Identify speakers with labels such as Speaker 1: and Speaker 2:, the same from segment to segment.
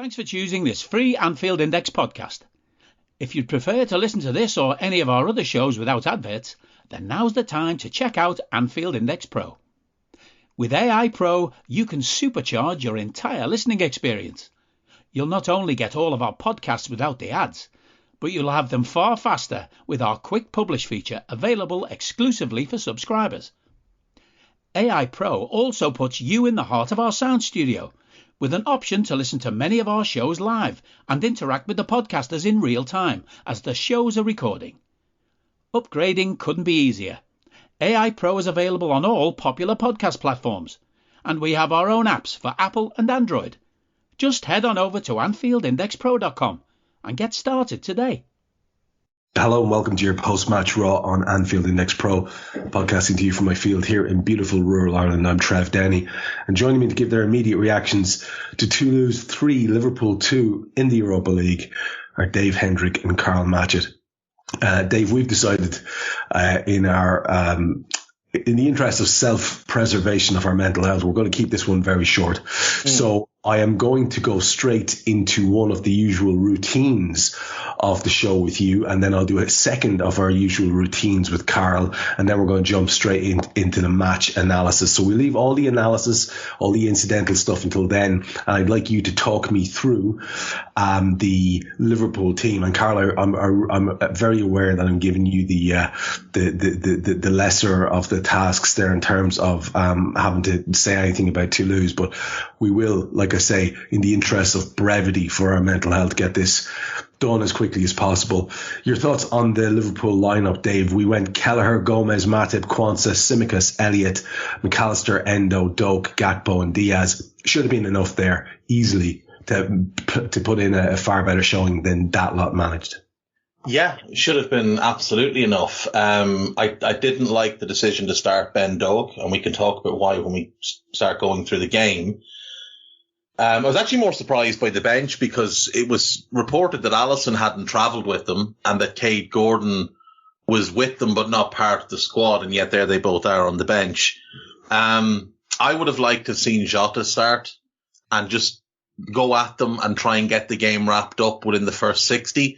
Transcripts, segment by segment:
Speaker 1: Thanks for choosing this free Anfield Index podcast. If you'd prefer to listen to this or any of our other shows without adverts, then now's the time to check out Anfield Index Pro. With AI Pro, you can supercharge your entire listening experience. You'll not only get all of our podcasts without the ads, but you'll have them far faster with our quick publish feature available exclusively for subscribers. AI Pro also puts you in the heart of our sound studio, with an option to listen to many of our shows live and interact with the podcasters in real time as the shows are recording. Upgrading couldn't be easier. AI Pro is available on all popular podcast platforms, and we have our own apps for Apple and Android. Just head on over to AnfieldIndexPro.com and get started today.
Speaker 2: Hello and welcome to your post-match Raw on Anfield Index Pro, podcasting to you from my field here in beautiful rural Ireland. I'm Trev Downey, and joining me to give their immediate reactions to Toulouse 3, Liverpool 2 in the Europa League are Dave, Hendrick and Karl Matchett. Dave, we've decided in the interest of self-preservation of our mental health, we're going to keep this one very short. So I am going to go straight into one of the usual routines of the show with you, and then I'll do a second of our usual routines with Karl, and then we're going to jump straight into the match analysis. So we leave all the analysis, all the incidental stuff until then, and I'd like you to talk me through the Liverpool team. And Karl, I'm very aware that I'm giving you the lesser of the tasks there in terms of having to say anything about Toulouse, but we will, like I say, in the interest of brevity for our mental health, get this done as quickly as possible. Your thoughts on the Liverpool lineup, Dave? We went Kelleher, Gomez, Matip, Quansah, Tsimikas, Elliot, McAllister, Endo, Doak, Gakpo and Diaz. Should have been enough there easily to put in a far better showing than that lot managed.
Speaker 3: Yeah, should have been absolutely enough. I didn't like the decision to start Ben Doak, and we can talk about why when we start going through the game. I was actually more surprised by the bench because it was reported that Alisson hadn't travelled with them and that Cade Gordon was with them but not part of the squad, and yet there they both are on the bench. I would have liked to have seen Jota start and just go at them and try and get the game wrapped up within the first 60.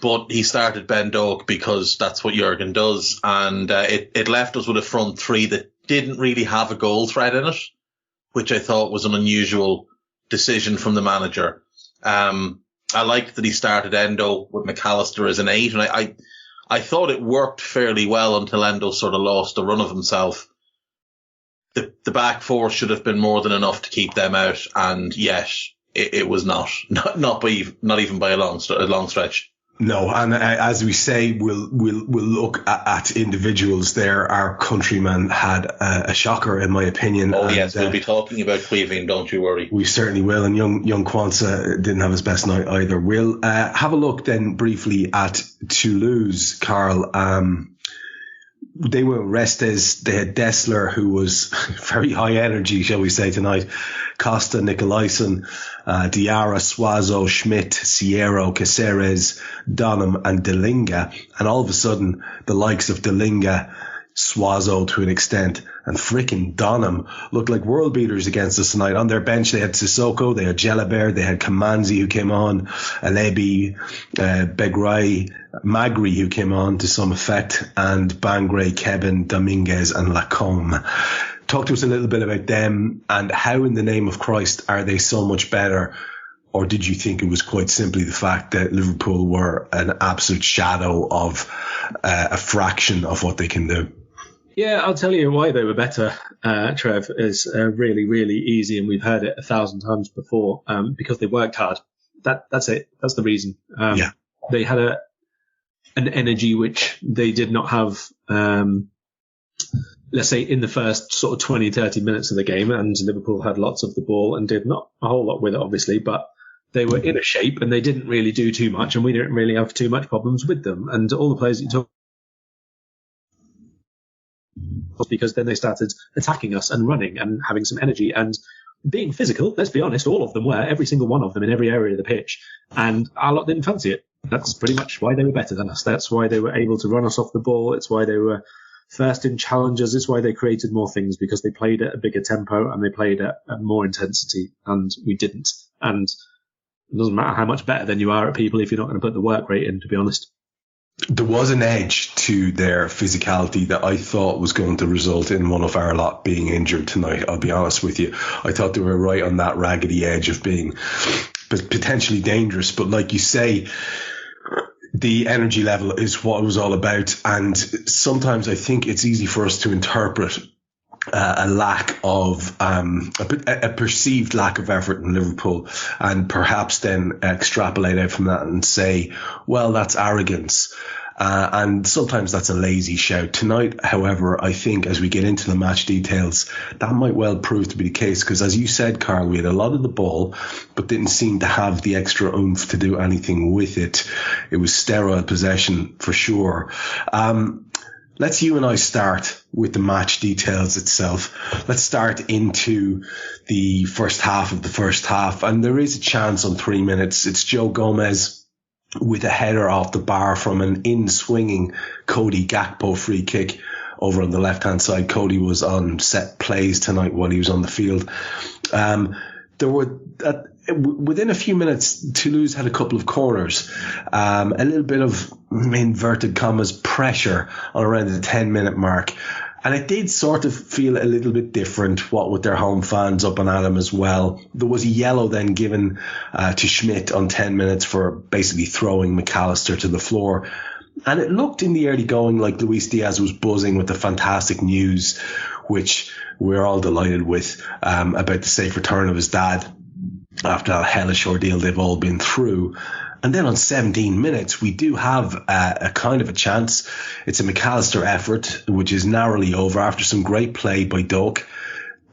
Speaker 3: But he started Ben Doak because that's what Jurgen does, and it left us with a front three that didn't really have a goal threat in it, which I thought was an unusual decision from the manager. I liked that he started Endo with McAllister as an 8, and I thought it worked fairly well until Endo sort of lost the run of himself. The back four should have been more than enough to keep them out, and yet it was not even by a long stretch.
Speaker 2: No, and as we say, we'll look at individuals there. Our countryman had a shocker, in my opinion.
Speaker 3: Oh, yes, we'll be talking about Queeving, don't you worry.
Speaker 2: We certainly will, and young Quansah didn't have his best night either. We'll have a look then briefly at Toulouse, Karl. They were Restes, they had Dessler, who was very high energy, shall we say, tonight. Costa, Nicolaisen, Diarra, Suazo, Schmidt, Sierro, Caceres, Donham and Delinga. And all of a sudden, the likes of Delinga, Suazo to an extent, and frickin' Donham looked like world beaters against us tonight. On their bench, they had Sissoko, they had Gelabert, they had Kamanzi who came on, Alebi, Begrai, Magri who came on to some effect, and Bangre, Kevin, Dominguez and Lacombe. Talk to us a little bit about them and how in the name of Christ are they so much better? Or did you think it was quite simply the fact that Liverpool were an absolute shadow of a fraction of what they can do?
Speaker 4: Yeah, I'll tell you why they were better, Trev, is really, really easy, and we've heard it 1,000 times before, because they worked hard. That's it. That's the reason. They had an energy which they did not have, let's say, in the first sort of 20, 30 minutes of the game, and Liverpool had lots of the ball and did not a whole lot with it, obviously, but they were in a shape and they didn't really do too much, and we didn't really have too much problems with them. And all the players that you talk because then they started attacking us and running and having some energy and being physical. Let's be honest, all of them were, every single one of them in every area of the pitch, and our lot didn't fancy it. That's pretty much why they were better than us. That's why they were able to run us off the ball. It's why they were first in challenges. It's why they created more things, because they played at a bigger tempo and they played at more intensity, and we didn't. And It doesn't matter how much better than you are at people if you're not going to put the work rate in, to be honest.
Speaker 2: There was an edge to their physicality that I thought was going to result in one of our lot being injured tonight. I'll be honest with you. I thought they were right on that raggedy edge of being potentially dangerous. But like you say, the energy level is what it was all about. And sometimes I think it's easy for us to interpret a lack of a perceived lack of effort in Liverpool, and perhaps then extrapolate out from that and say, well, that's arrogance. And sometimes that's a lazy shout. Tonight, however, I think as we get into the match details, that might well prove to be the case, because as you said, Karl, we had a lot of the ball, but didn't seem to have the extra oomph to do anything with it. It was sterile possession for sure. Let's you and I start with the match details itself. Let's start into the first half of the first half. And there is a chance on 3 minutes. It's Joe Gomez with a header off the bar from an in-swinging Cody Gakpo free kick over on the left-hand side. Cody was on set plays tonight while he was on the field. There were... within a few minutes, Toulouse had a couple of corners, a little bit of inverted commas pressure on around the 10-minute mark. And it did sort of feel a little bit different, what with their home fans up and at them as well. There was a yellow then given to Schmidt on 10 minutes for basically throwing McAllister to the floor. And it looked in the early going like Luis Diaz was buzzing with the fantastic news, which we're all delighted with, about the safe return of his dad after that hellish ordeal they've all been through. And then on 17 minutes, we do have a kind of a chance. It's a McAllister effort, which is narrowly over after some great play by Doak.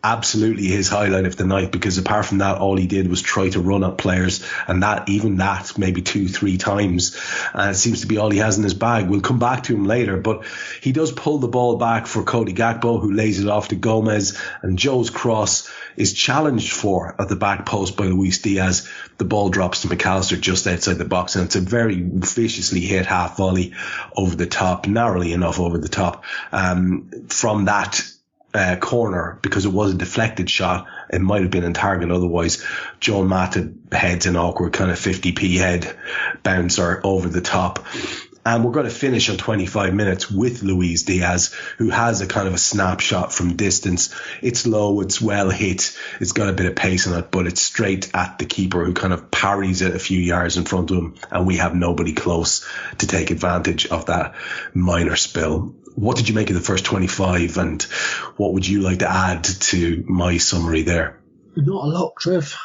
Speaker 2: Absolutely his highlight of the night, because apart from that, all he did was try to run up players, and that maybe 2-3 times. And it seems to be all he has in his bag. We'll come back to him later, but he does pull the ball back for Cody Gakpo, who lays it off to Gomez, and Joe's cross is challenged for at the back post by Luis Diaz. The ball drops to McAllister just outside the box, and it's a very viciously hit half volley over the top, narrowly enough over the top, from that corner, because it was a deflected shot. It might have been in target otherwise. Joel Matip heads an awkward kind of 50p head bouncer over the top. And we're going to finish on 25 minutes with Luis Diaz, who has a kind of a snapshot from distance. It's low, it's well hit, it's got a bit of pace on it, but it's straight at the keeper, who kind of parries it a few yards in front of him, and we have nobody close to take advantage of that minor spill. What did you make of the first 25, and what would you like to add to my summary there?
Speaker 4: Not a lot, Trev.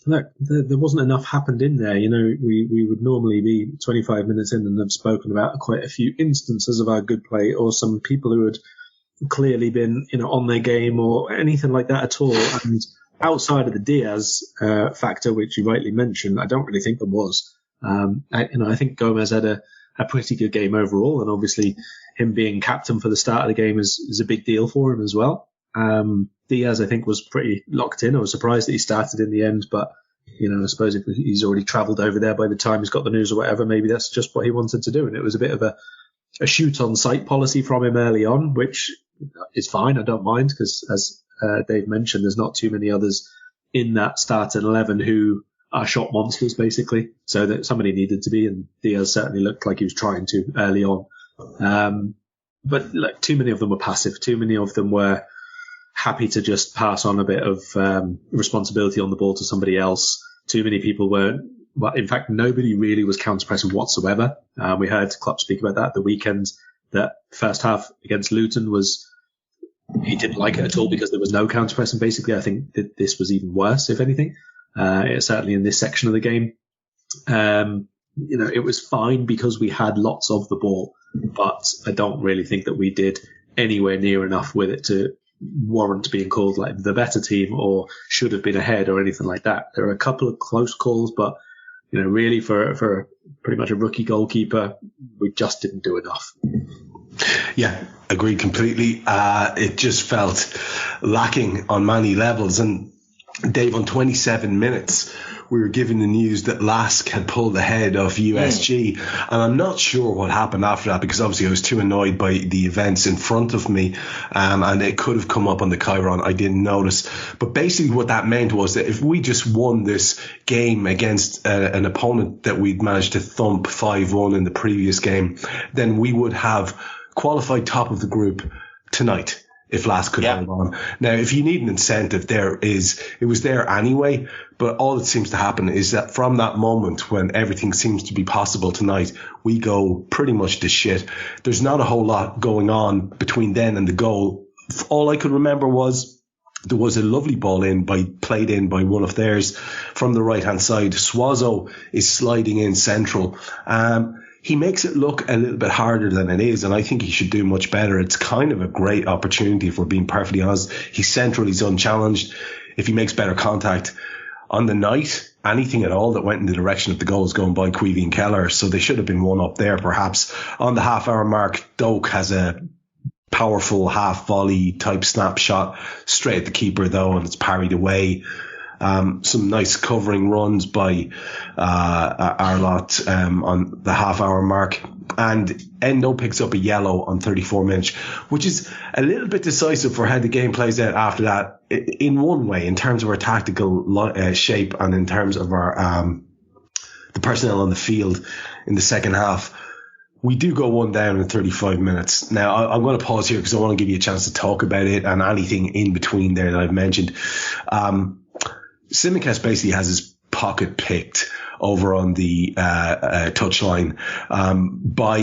Speaker 4: Look, there wasn't enough happened in there. You know, we would normally be 25 minutes in and have spoken about quite a few instances of our good play, or some people who had clearly been, on their game or anything like that at all. And outside of the Diaz factor, which you rightly mentioned, I don't really think there was. I think Gomez had a pretty good game overall, and obviously him being captain for the start of the game is a big deal for him as well. Diaz, I think, was pretty locked in. I was surprised that he started in the end, but I suppose if he's already travelled over there by the time he's got the news or whatever, maybe that's just what he wanted to do. And it was a bit of a shoot on sight policy from him early on, which is fine. I don't mind, because as Dave mentioned, there's not too many others in that starting 11 who are shot monsters, basically. So that somebody needed to be, and Diaz certainly looked like he was trying to early on. But look, too many of them were passive. Too many of them were happy to just pass on a bit of responsibility on the ball to somebody else. Too many people weren't. Well, in fact, nobody really was counter-pressing whatsoever. We heard Klopp speak about that at the weekend, that first half against Luton he didn't like it at all because there was no counter-pressing. Basically, I think that this was even worse, if anything. Certainly in this section of the game. It was fine because we had lots of the ball, but I don't really think that we did anywhere near enough with it to warrant being called like the better team or should have been ahead or anything like that. There are a couple of close calls, but really for pretty much a rookie goalkeeper, we just didn't do enough.
Speaker 2: Yeah, agreed completely. It just felt lacking on many levels, and Dave, on 27 minutes, we were given the news that Lask had pulled ahead of USG. And I'm not sure what happened after that, because obviously I was too annoyed by the events in front of me. And it could have come up on the Chiron. I didn't notice. But basically what that meant was that if we just won this game against an opponent that we'd managed to thump 5-1 in the previous game, then we would have qualified top of the group tonight, if Lask could hold on. Now, if you need an incentive, it was there anyway, but all that seems to happen is that from that moment when everything seems to be possible tonight, we go pretty much to shit. There's not a whole lot going on between then and the goal. All I could remember was there was a lovely ball played in by one of theirs from the right-hand side. Szoboszlai is sliding in central. He makes it look a little bit harder than it is, and I think he should do much better. It's kind of a great opportunity, if we're being perfectly honest. He's central, he's unchallenged. If he makes better contact on the night, anything at all that went in the direction of the goal is going by Queevy and Kelleher, so they should have been one up there perhaps. On the half-hour mark, Doak has a powerful half-volley type snapshot straight at the keeper, though, and it's parried away. Some nice covering runs by our lot on the half-hour mark. And Endo picks up a yellow on 34 minutes, which is a little bit decisive for how the game plays out after that, in one way, in terms of our tactical shape and in terms of our the personnel on the field in the second half. We do go one down in 35 minutes. Now, I'm going to pause here because I want to give you a chance to talk about it and anything in between there that I've mentioned. Tsimikas basically has his pocket picked over on the touchline by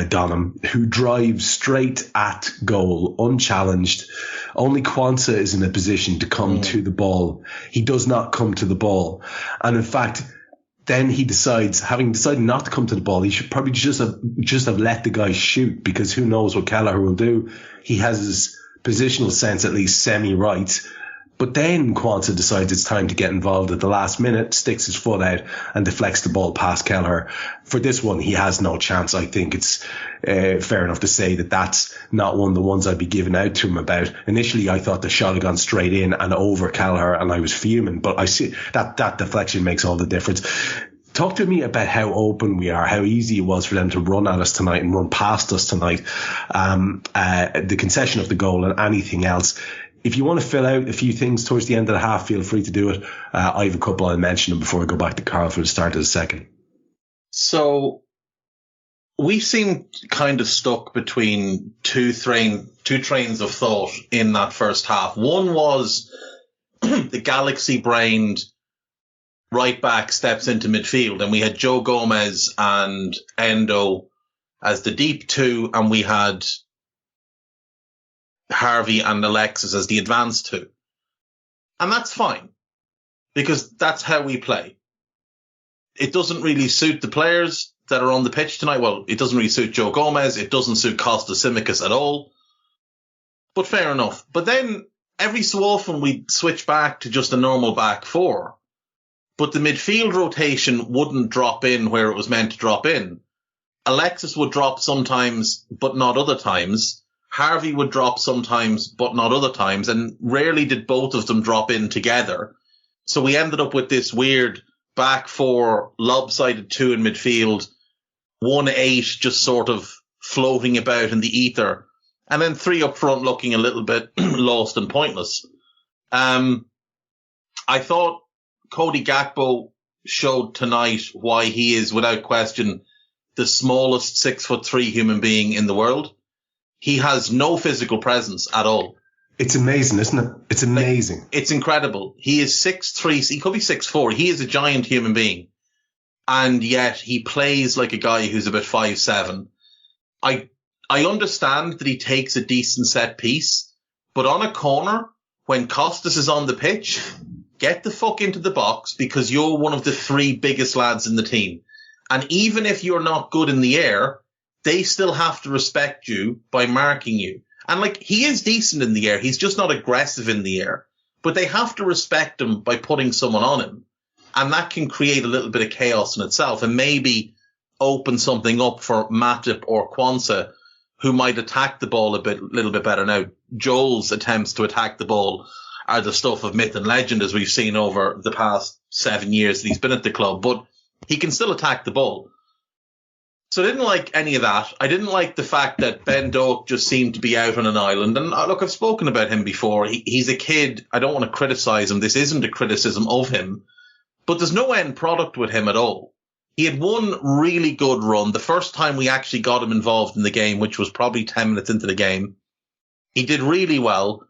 Speaker 2: Donham, who drives straight at goal, unchallenged. Only Quansah is in a position to come to the ball. He does not come to the ball. And in fact, then he decides, having decided not to come to the ball, he should probably just have let the guy shoot, because who knows what Kelleher will do. He has his positional sense at least semi-right. But then Quansah decides it's time to get involved at the last minute, sticks his foot out and deflects the ball past Kelleher. For this one, he has no chance. I think it's fair enough to say that that's not one of the ones I'd be giving out to him about. Initially, I thought the shot had gone straight in and over Kelleher, and I was fuming. But I see that deflection makes all the difference. Talk to me about how open we are, how easy it was for them to run at us tonight and run past us tonight. The concession of the goal and anything else. If you want to fill out a few things towards the end of the half, feel free to do it. I have a couple I'll mention them before I go back to Karl for the start of the second.
Speaker 3: So we seemed kind of stuck between two trains of thought in that first half. One was the galaxy-brained right back steps into midfield, and we had Joe Gomez and Endo as the deep two, and we had Harvey and Alexis as the advanced two. And that's fine, because that's how we play. It doesn't really suit the players that are on the pitch tonight. Well, it doesn't really suit Joe Gomez. It doesn't suit Costa Tsimikas at all. But fair enough. But then every so often we'd switch back to just a normal back four. But the midfield rotation wouldn't drop in where it was meant to drop in. Alexis would drop sometimes, but not other times. Harvey would drop sometimes, but not other times, and rarely did both of them drop in together. So we ended up with this weird back four, lopsided two in midfield, 1-8 just sort of floating about in the ether, and then three up front looking a little bit lost and pointless. I thought Cody Gakpo showed tonight why he is, without question, the smallest 6'3" human being in the world. He has no physical presence at all.
Speaker 2: It's amazing, isn't it? It's amazing.
Speaker 3: It's incredible. He is 6'3", he could be 6'4". He is a giant human being. And yet he plays like a guy who's about 5'7". I understand that he takes a decent set piece, but on a corner, when Costas is on the pitch, get the fuck into the box, because you're one of the three biggest lads in the team. And even if you're not good in the air, they still have to respect you by marking you. And like, he is decent in the air. He's just not aggressive in the air. But they have to respect him by putting someone on him. And that can create a little bit of chaos in itself and maybe open something up for Matip or Quansah, who might attack the ball a little bit better. Now, Joel's attempts to attack the ball are the stuff of myth and legend, as we've seen over the past 7 years that he's been at the club, but he can still attack the ball. So I didn't like any of that. I didn't like the fact that Ben Doak just seemed to be out on an island. And look, I've spoken about him before. He's a kid. I don't want to criticize him. This isn't a criticism of him. But there's no end product with him at all. He had one really good run. The first time we actually got him involved in the game, which was probably 10 minutes into the game, he did really well.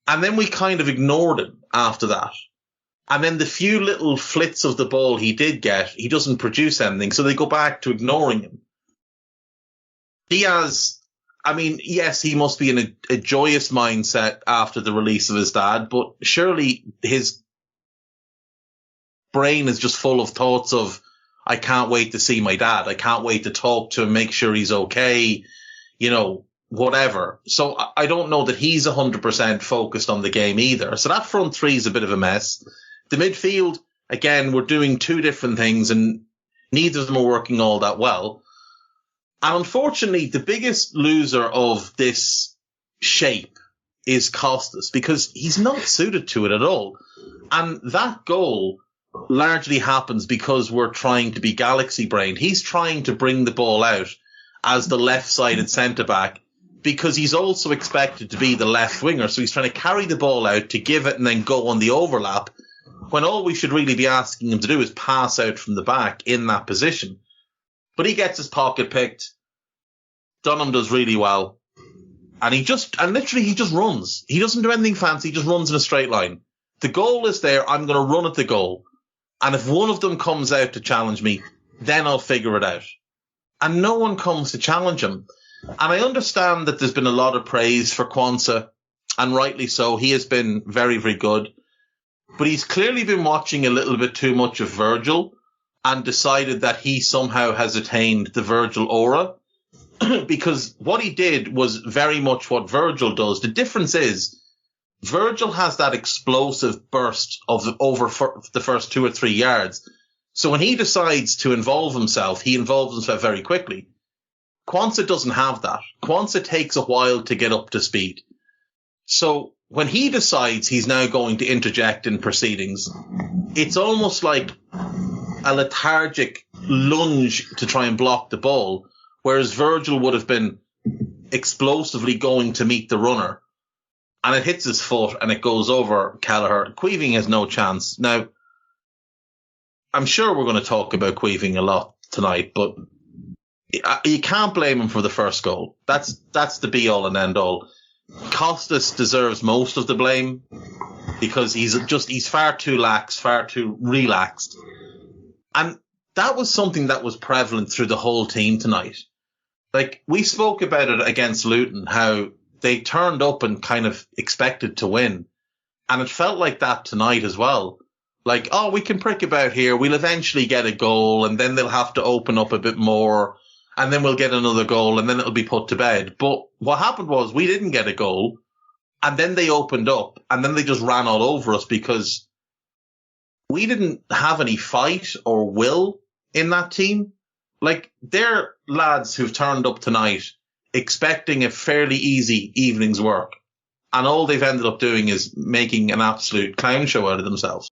Speaker 3: And then we kind of ignored him after that. And then the few little flits of the ball he did get, he doesn't produce anything. So they go back to ignoring him. He has, I mean, yes, he must be in a joyous mindset after the release of his dad, but surely his brain is just full of thoughts of, I can't wait to see my dad. I can't wait to talk to him, make sure he's okay, you know, whatever. So I don't know that he's 100% focused on the game either. So that front three is a bit of a mess. The midfield, again, we're doing two different things and neither of them are working all that well. And unfortunately, the biggest loser of this shape is Costas because he's not suited to it at all. And that goal largely happens because we're trying to be galaxy brained. He's trying to bring the ball out as the left-sided centre-back because he's also expected to be the left winger. So he's trying to carry the ball out to give it and then go on the overlap when all we should really be asking him to do is pass out from the back in that position. But he gets his pocket picked. Dunham does really well. And he just runs. He doesn't do anything fancy. He just runs in a straight line. The goal is there. I'm going to run at the goal. And if one of them comes out to challenge me, then I'll figure it out. And no one comes to challenge him. And I understand that there's been a lot of praise for Quansah, and rightly so. He has been very, very good. But he's clearly been watching a little bit too much of Virgil and decided that he somehow has attained the Virgil aura. Because what he did was very much what Virgil does. The difference is Virgil has that explosive burst of over the first 2 or 3 yards. So when he decides to involve himself, he involves himself very quickly. Quansah doesn't have that. Quansah takes a while to get up to speed. So when he decides he's now going to interject in proceedings, it's almost like a lethargic lunge to try and block the ball, whereas Virgil would have been explosively going to meet the runner. And it hits his foot and it goes over Kelleher. Queeving has no chance. Now, I'm sure we're going to talk about Queeving a lot tonight, but you can't blame him for the first goal. That's the be-all and end-all. Costas deserves most of the blame because he's far too lax, far too relaxed. And that was something that was prevalent through the whole team tonight. Like, we spoke about it against Luton, how they turned up and kind of expected to win. And it felt like that tonight as well. Like, oh, we can prick about here. We'll eventually get a goal and then they'll have to open up a bit more and then we'll get another goal and then it'll be put to bed. But what happened was we didn't get a goal and then they opened up and then they just ran all over us because we didn't have any fight or will in that team. Like, they're lads who've turned up tonight expecting a fairly easy evening's work. And all they've ended up doing is making an absolute clown show out of themselves.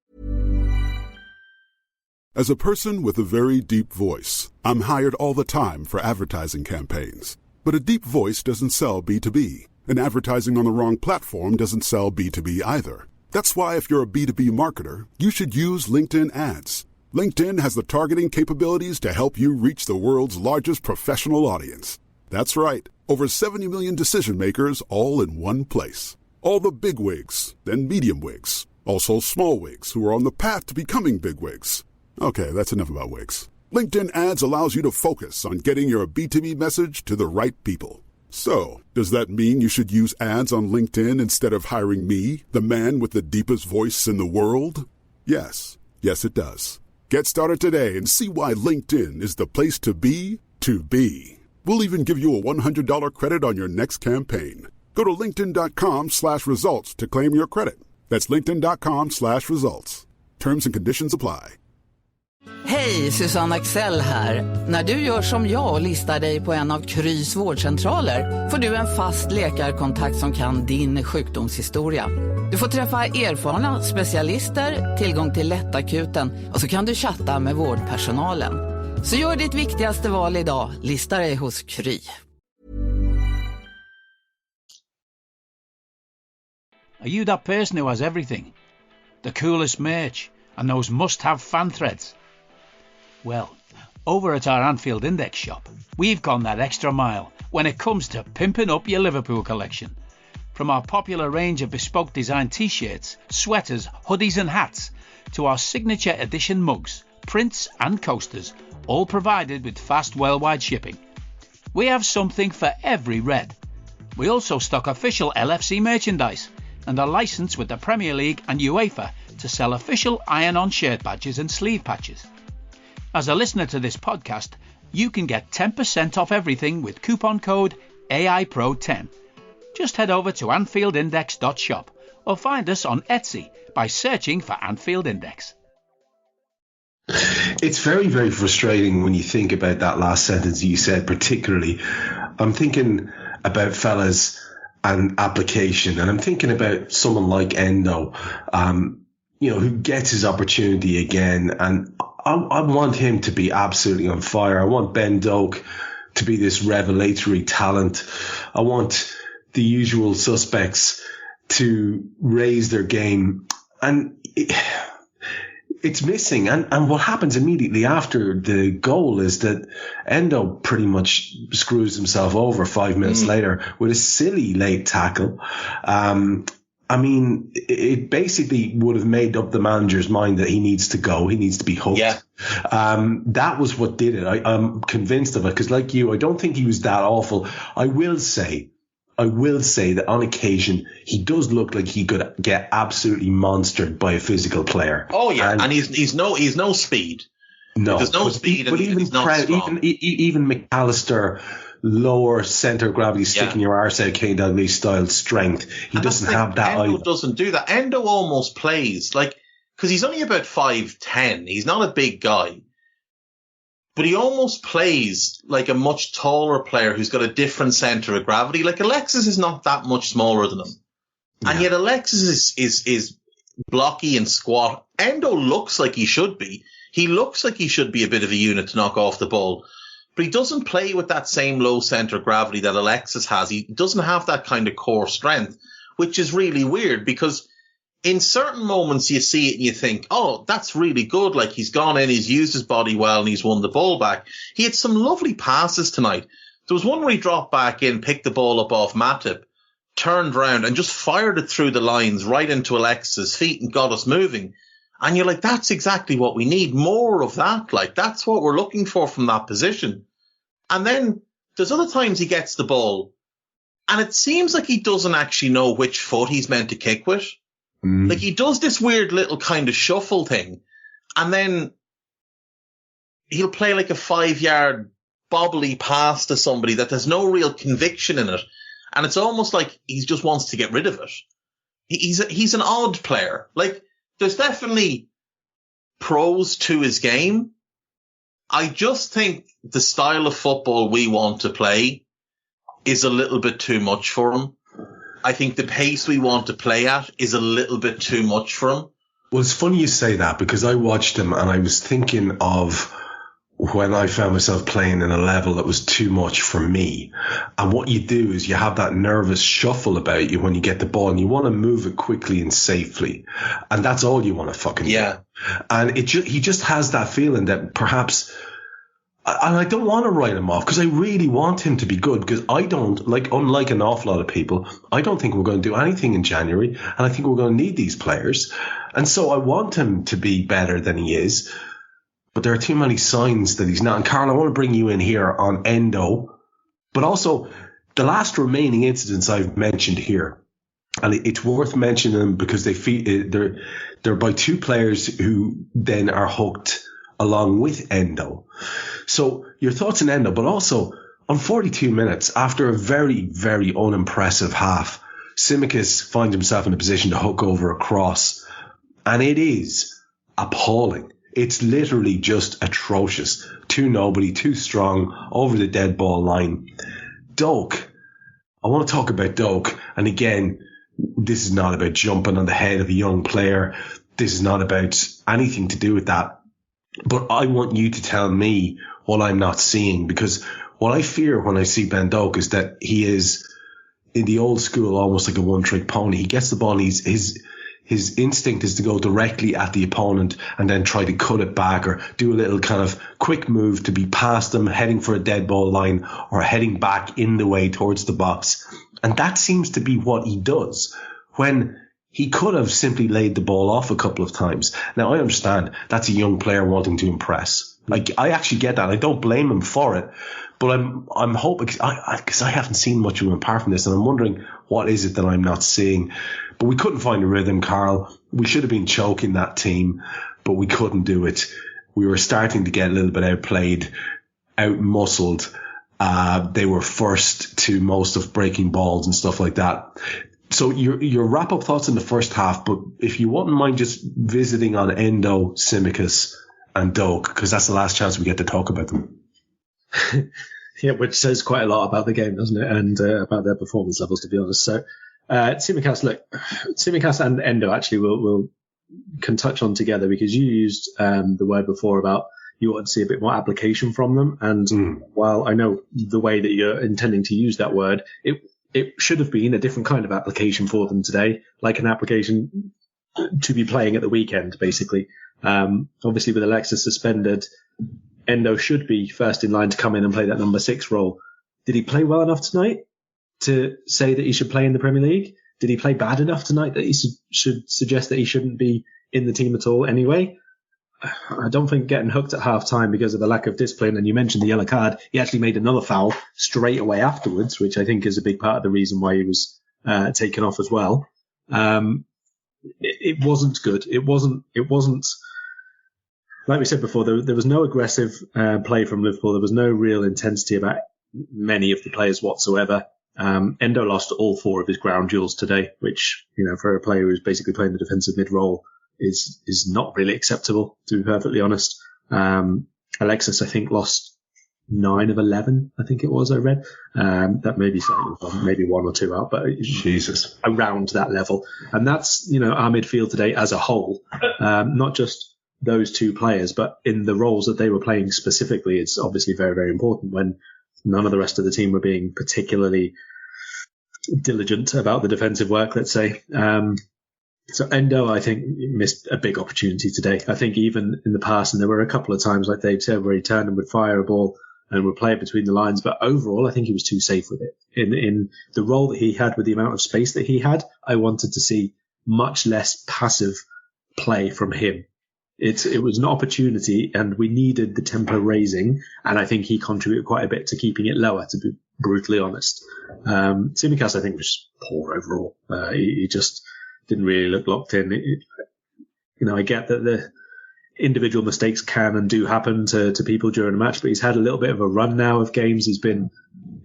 Speaker 5: As a person with a very deep voice, I'm hired all the time for advertising campaigns. But a deep voice doesn't sell B2B, and advertising on the wrong platform doesn't sell B2B either. That's why if you're a B2B marketer, you should use LinkedIn ads. LinkedIn has the targeting capabilities to help you reach the world's largest professional audience. That's right, over 70 million decision makers all in one place. All the big wigs, then medium wigs, also small wigs who are on the path to becoming big wigs. Okay, that's enough about wigs. LinkedIn ads allows you to focus on getting your B2B message to the right people. So, does that mean you should use ads on LinkedIn instead of hiring me, the man with the deepest voice in the world? Yes. Yes, it does. Get started today and see why LinkedIn is the place to be to be. We'll even give you a $100 credit on your next campaign. Go to linkedin.com/results to claim your credit. That's linkedin.com/results. Terms and conditions apply.
Speaker 6: Hej, Susanne Axel här. När du gör som jag och listar dig på en av Krys vårdcentraler får du en fast läkarkontakt som kan din sjukdomshistoria. Du får träffa erfarna specialister, tillgång till lättakuten och så kan du chatta med vårdpersonalen. Så gör ditt viktigaste val idag, lista dig hos Kry.
Speaker 1: Are you that person who has everything? The coolest merch and those must-have fan threads? Well, over at our Anfield Index shop, we've gone that extra mile when it comes to pimping up your Liverpool collection. From our popular range of bespoke design t-shirts, sweaters, hoodies and hats, to our signature edition mugs, prints and coasters, all provided with fast worldwide shipping. We have something for every red. We also stock official LFC merchandise and are licensed with the Premier League and UEFA to sell official iron-on shirt badges and sleeve patches. As a listener to this podcast, you can get 10% off everything with coupon code AIPRO10. Just head over to AnfieldIndex.shop or find us on Etsy by searching for Anfield Index.
Speaker 2: It's very, very frustrating when you think about that last sentence you said, particularly. I'm thinking about fellas and application, and I'm thinking about someone like Endo, who gets his opportunity again, and I want him to be absolutely on fire. I want Ben Doak to be this revelatory talent. I want the usual suspects to raise their game, and it's missing. And what happens immediately after the goal is that Endo pretty much screws himself over 5 minutes later with a silly late tackle. It basically would have made up the manager's mind that he needs to go. He needs to be hooked.
Speaker 3: Yeah.
Speaker 2: That was what did it. I'm convinced of it because, like you, I don't think he was that awful. I will say that on occasion he does look like he could get absolutely monstered by a physical player.
Speaker 3: Oh yeah, and he's no speed.
Speaker 2: No,
Speaker 3: there's no speed, and he's not strong.
Speaker 2: Even McAllister, lower centre of gravity, sticking your arse out, Kane Dalglish style strength. He doesn't have that
Speaker 3: Endo
Speaker 2: either.
Speaker 3: Doesn't do that. Endo almost plays because he's only about 5'10". He's not a big guy. But he almost plays like a much taller player who's got a different centre of gravity. Like Alexis is not that much smaller than him. And yet Alexis is blocky and squat. Endo looks like he should be. He looks like he should be a bit of a unit to knock off the ball. But he doesn't play with that same low centre of gravity that Alexis has. He doesn't have that kind of core strength, which is really weird because in certain moments you see it and you think, oh, that's really good. Like he's gone in, he's used his body well and he's won the ball back. He had some lovely passes tonight. There was one where he dropped back in, picked the ball up off Matip, turned round and just fired it through the lines right into Alexis' feet and got us moving. And you're like, that's exactly what we need. More of that. Like that's what we're looking for from that position. And then there's other times he gets the ball and it seems like he doesn't actually know which foot he's meant to kick with. Like he does this weird little kind of shuffle thing and then he'll play like a 5-yard bobbly pass to somebody that there's no real conviction in it. And it's almost like he just wants to get rid of it. He's an odd player. Like there's definitely pros to his game. I just think the style of football we want to play is a little bit too much for him. I think the pace we want to play at is a little bit too much for him.
Speaker 2: Well, it's funny you say that because I watched him and I was thinking of when I found myself playing in a level that was too much for me. And what you do is you have that nervous shuffle about you when you get the ball and you want to move it quickly and safely. And that's all you want to fucking do. And he just has that feeling that perhaps, and I don't want to write him off because I really want him to be good because I don't, unlike an awful lot of people, I don't think we're going to do anything in January and I think we're going to need these players. And so I want him to be better than he is. But there are too many signs that he's not. And Karl, I want to bring you in here on Endo, but also the last remaining incidents I've mentioned here. And it's worth mentioning them because they're by two players who then are hooked along with Endo. So your thoughts on Endo, but also on 42 minutes after a very, very unimpressive half, Tsimikas finds himself in a position to hook over a cross. And it is appalling. It's literally just atrocious. Too nobody, too strong, over the dead ball line. Doak. I want to talk about Doak. And again, this is not about jumping on the head of a young player. This is not about anything to do with that. But I want you to tell me what I'm not seeing, because what I fear when I see Ben Doak is that he is, in the old school, almost like a one-trick pony. He gets the ball, and his instinct is to go directly at the opponent and then try to cut it back or do a little kind of quick move to be past them, heading for a dead ball line or heading back in the way towards the box. And that seems to be what he does, when he could have simply laid the ball off a couple of times. Now, I understand that's a young player wanting to impress. Like, I actually get that. I don't blame him for it. But I'm hoping, because I haven't seen much of him apart from this, and I'm wondering what is it that I'm not seeing. But we couldn't find a rhythm, Karl. We should have been choking that team, but we couldn't do it. We were starting to get a little bit outplayed, out-muscled. They were first to most of breaking balls and stuff like that. So your wrap-up thoughts in the first half, but if you wouldn't mind just visiting on Endo, Tsimikas and Doak, because that's the last chance we get to talk about them.
Speaker 4: Yeah, which says quite a lot about the game, doesn't it? And about their performance levels, to be honest. So Tsimikas and Endo actually can touch on together, because you used the word before about you want to see a bit more application from them. And while I know the way that you're intending to use that word, it should have been a different kind of application for them today, like an application to be playing at the weekend, basically. Obviously, with Alexis suspended, Endo should be first in line to come in and play that number 6 role. Did he play well enough tonight to say that he should play in the Premier League? Did he play bad enough tonight that he should suggest that he shouldn't be in the team at all anyway? I don't think getting hooked at half time because of a lack of discipline, and you mentioned the yellow card, he actually made another foul straight away afterwards, which I think is a big part of the reason why he was taken off as well. It wasn't good. It wasn't, like we said before, there was no aggressive play from Liverpool. There was no real intensity about many of the players whatsoever. Endo lost all 4 of his ground duels today, which, for a player who's basically playing the defensive mid role is not really acceptable, to be perfectly honest. Alexis, I think, lost 9 of 11, I think it was, I read. That may be slightly wrong, maybe 1 or 2 out, but
Speaker 2: Jesus,
Speaker 4: around that level. And that's, our midfield today as a whole, not just those 2 players, but in the roles that they were playing specifically. It's obviously very, very important when none of the rest of the team were being particularly diligent about the defensive work, let's say. So Endo, I think, missed a big opportunity today. I think even in the past, and there were a couple of times, like Dave said, where he turned and would fire a ball and would play it between the lines. But overall, I think he was too safe with it. In the role that he had, with the amount of space that he had, I wanted to see much less passive play from him. It was an opportunity, and we needed the tempo raising, and I think he contributed quite a bit to keeping it lower, to be brutally honest. Tsimikas, I think, was poor overall. He just didn't really look locked in. I get that the individual mistakes can and do happen to people during a match, but he's had a little bit of a run now of games. He's been,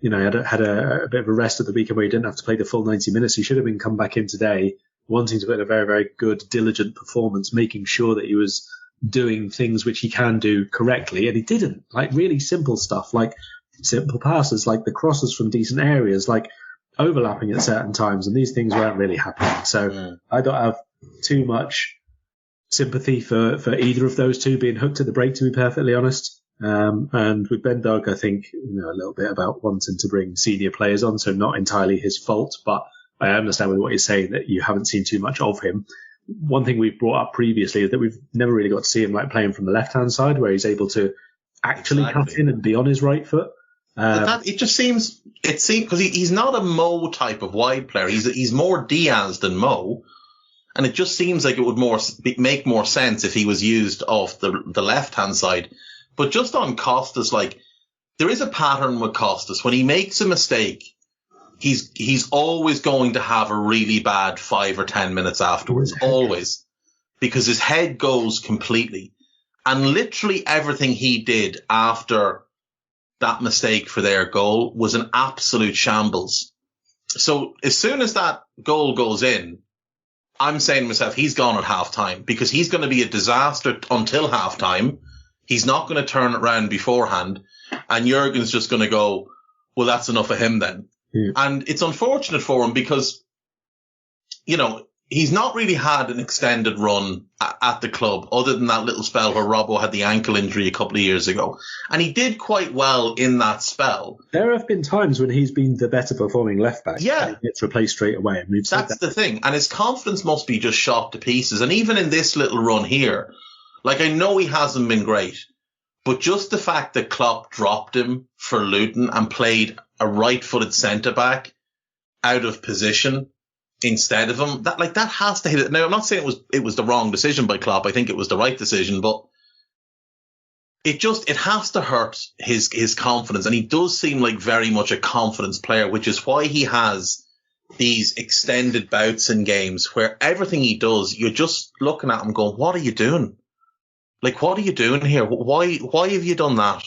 Speaker 4: had a bit of a rest at the weekend where he didn't have to play the full 90 minutes. He should have been come back in today, wanting to put in a very, very good, diligent performance, making sure that he was doing things which he can do correctly, and he didn't. Like really simple stuff, like simple passes, like the crosses from decent areas, like overlapping at certain times, and these things weren't really happening. So I don't have too much sympathy for either of those 2 being hooked at the break, to be perfectly honest. And with Ben Doak, I think, a little bit about wanting to bring senior players on, so not entirely his fault, but I understand with what you're saying that you haven't seen too much of him. One thing we've brought up previously is that we've never really got to see him like playing from the left-hand side, where he's able to actually cut in and be on his right foot.
Speaker 3: It seems because he's not a Mo type of wide player. He's more Diaz than Mo, and it just seems like it would make more sense if he was used off the left-hand side. But just on Costas, like, there is a pattern with Costas. When he makes a mistake, he's always going to have a really bad 5 or 10 minutes afterwards, always, because his head goes completely. And literally everything he did after that mistake for their goal was an absolute shambles. So as soon as that goal goes in, I'm saying to myself, he's gone at half-time because he's going to be a disaster until half-time. He's not going to turn it around beforehand. And Jurgen's just going to go, well, that's enough of him then. Yeah. And it's unfortunate for him because, you know, he's not really had an extended run at the club other than that little spell where Robbo had the ankle injury a couple of years ago. And he did quite well in that spell.
Speaker 4: There have been times when he's been the better performing left back.
Speaker 3: Yeah.
Speaker 4: And he gets replaced straight away. And
Speaker 3: that's the thing. And his confidence must be just shot to pieces. And even in this little run here, like, I know he hasn't been great, but just the fact that Klopp dropped him for Luton and played a right-footed centre-back out of position instead of him, that has to hit it. Now, I'm not saying it was the wrong decision by Klopp. I think it was the right decision, but it has to hurt his confidence. And he does seem like very much a confidence player, which is why he has these extended bouts in games where everything he does, you're just looking at him going, what are you doing? Like, what are you doing here? Why have you done that?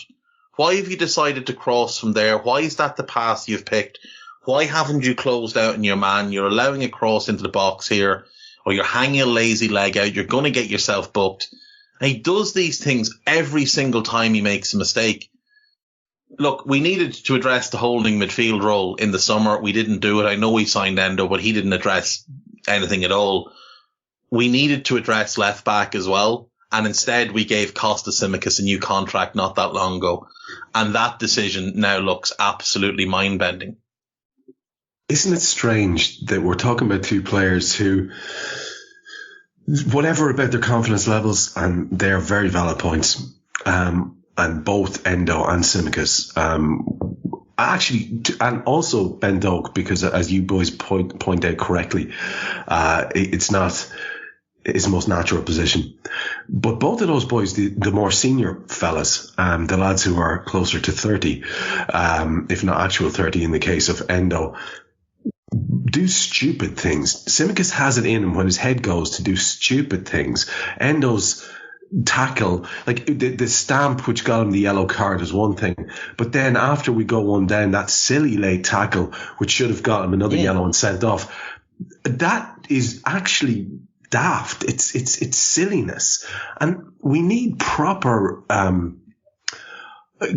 Speaker 3: Why have you decided to cross from there? Why is that the pass you've picked? Why haven't you closed out in your man? You're allowing a cross into the box here, or you're hanging a lazy leg out. You're going to get yourself booked. And he does these things every single time he makes a mistake. Look, we needed to address the holding midfield role in the summer. We didn't do it. I know we signed Endo, but he didn't address anything at all. We needed to address left back as well. And instead, we gave Tsimikas a new contract not that long ago. And that decision now looks absolutely mind-bending.
Speaker 2: Isn't it strange that we're talking about two players who, whatever about their confidence levels, and they're very valid points, and both Endo and Tsimikas, actually, and also Ben Doak, because as you boys point out correctly, it's not his most natural position. But both of those boys, the more senior fellas, the lads who are closer to 30, if not actual 30 in the case of Endo, do stupid things. Tsimikas has it in him when his head goes to do stupid things. Endo's tackle, like the stamp which got him the yellow card is one thing, but then after we go one down, that silly late tackle which should have got him another yellow and sent off, that is actually daft. It's silliness, and we need proper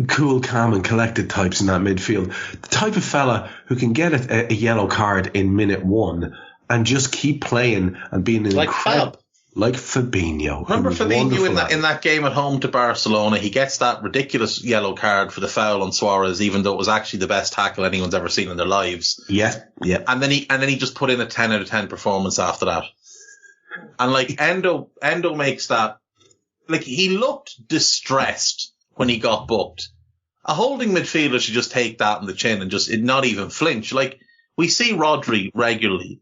Speaker 2: cool, calm and collected types in that midfield. The type of fella who can get a yellow card in minute 1 and just keep playing and being
Speaker 3: like
Speaker 2: incredible. Like Fabinho.
Speaker 3: Remember Fabinho in that game at home to Barcelona? He gets that ridiculous yellow card for the foul on Suarez, even though it was actually the best tackle anyone's ever seen in their lives.
Speaker 2: Yeah.
Speaker 3: And then he just put in a 10 out of 10 performance after that. And like Endo makes that, like, he looked distressed when he got booked. A holding midfielder should just take that in the chin and just not even flinch. Like, we see Rodri regularly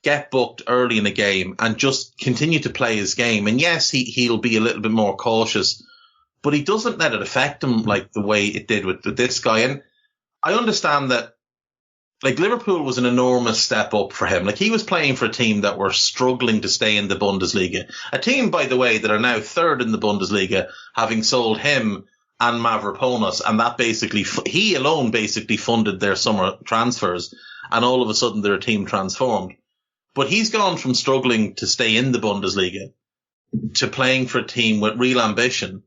Speaker 3: get booked early in a game and just continue to play his game. And yes, he'll be a little bit more cautious, but he doesn't let it affect him like the way it did with this guy. And I understand that, like, Liverpool was an enormous step up for him. Like, he was playing for a team that were struggling to stay in the Bundesliga. A team, by the way, that are now third in the Bundesliga, having sold him and Mavropanos. And that basically, he alone basically funded their summer transfers. And all of a sudden, they're a team transformed. But he's gone from struggling to stay in the Bundesliga to playing for a team with real ambition.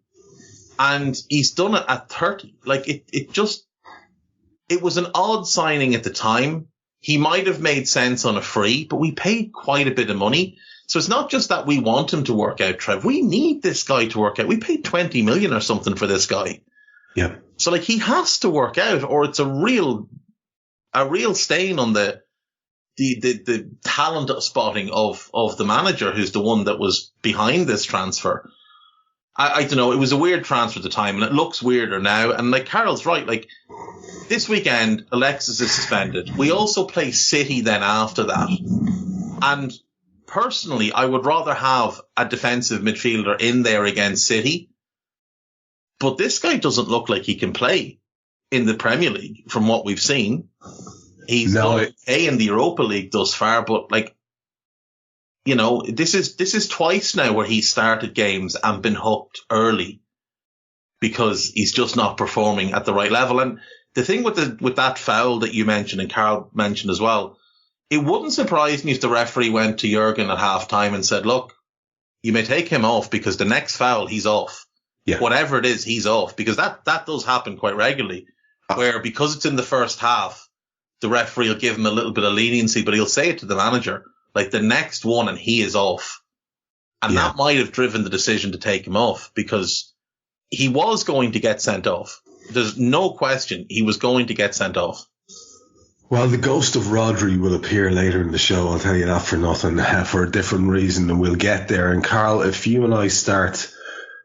Speaker 3: And he's done it at 30. Like, it was an odd signing at the time. He might have made sense on a free, but we paid quite a bit of money. So it's not just that we want him to work out, Trev. We need this guy to work out. We paid 20 million or something for this guy.
Speaker 2: Yeah.
Speaker 3: So, like, he has to work out, or it's a real stain on the talent spotting of the manager, who's the one that was behind this transfer. I don't know. It was a weird transfer at the time, and it looks weirder now. And like Carol's right, like, this weekend, Alexis is suspended. We also play City then after that. And personally, I would rather have a defensive midfielder in there against City. But this guy doesn't look like he can play in the Premier League from what we've seen. He's done okay in the Europa League thus far, but, like, you know, this is twice now where he started games and been hooked early because he's just not performing at the right level. And the thing with that foul that you mentioned and Karl mentioned as well, it wouldn't surprise me if the referee went to Jurgen at half-time and said, look, you may take him off because the next foul, he's off.
Speaker 2: Yeah.
Speaker 3: Whatever it is, he's off. Because that does happen quite regularly, where because it's in the first half, the referee will give him a little bit of leniency, but he'll say it to the manager, like the next one and he is off. And that might have driven the decision to take him off because he was going to get sent off. There's no question he was going to get sent off.
Speaker 2: Well, the ghost of Rodri will appear later in the show. I'll tell you that for nothing, for a different reason, and we'll get there. And Karl, if you and I start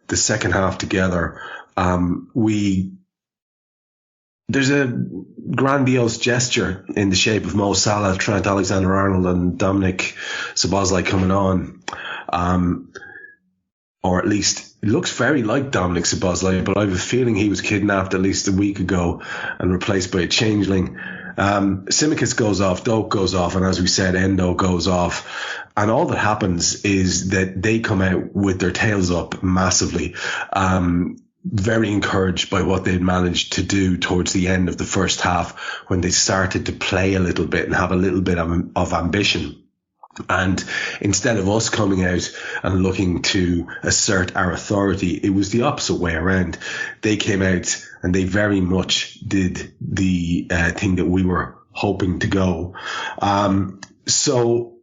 Speaker 2: the second half together, there's a grandiose gesture in the shape of Mo Salah, Trent Alexander-Arnold and Dominic Szoboszlai coming on. Or at least it looks very like Dominic Szoboszlai, but I have a feeling he was kidnapped at least a week ago and replaced by a changeling. Tsimikas goes off, Doak goes off, and as we said, Endo goes off. And all that happens is that they come out with their tails up massively. Very encouraged by what they'd managed to do towards the end of the first half when they started to play a little bit and have a little bit of ambition. And instead of us coming out and looking to assert our authority, it was the opposite way around. They came out and they very much did the thing that we were hoping to go. So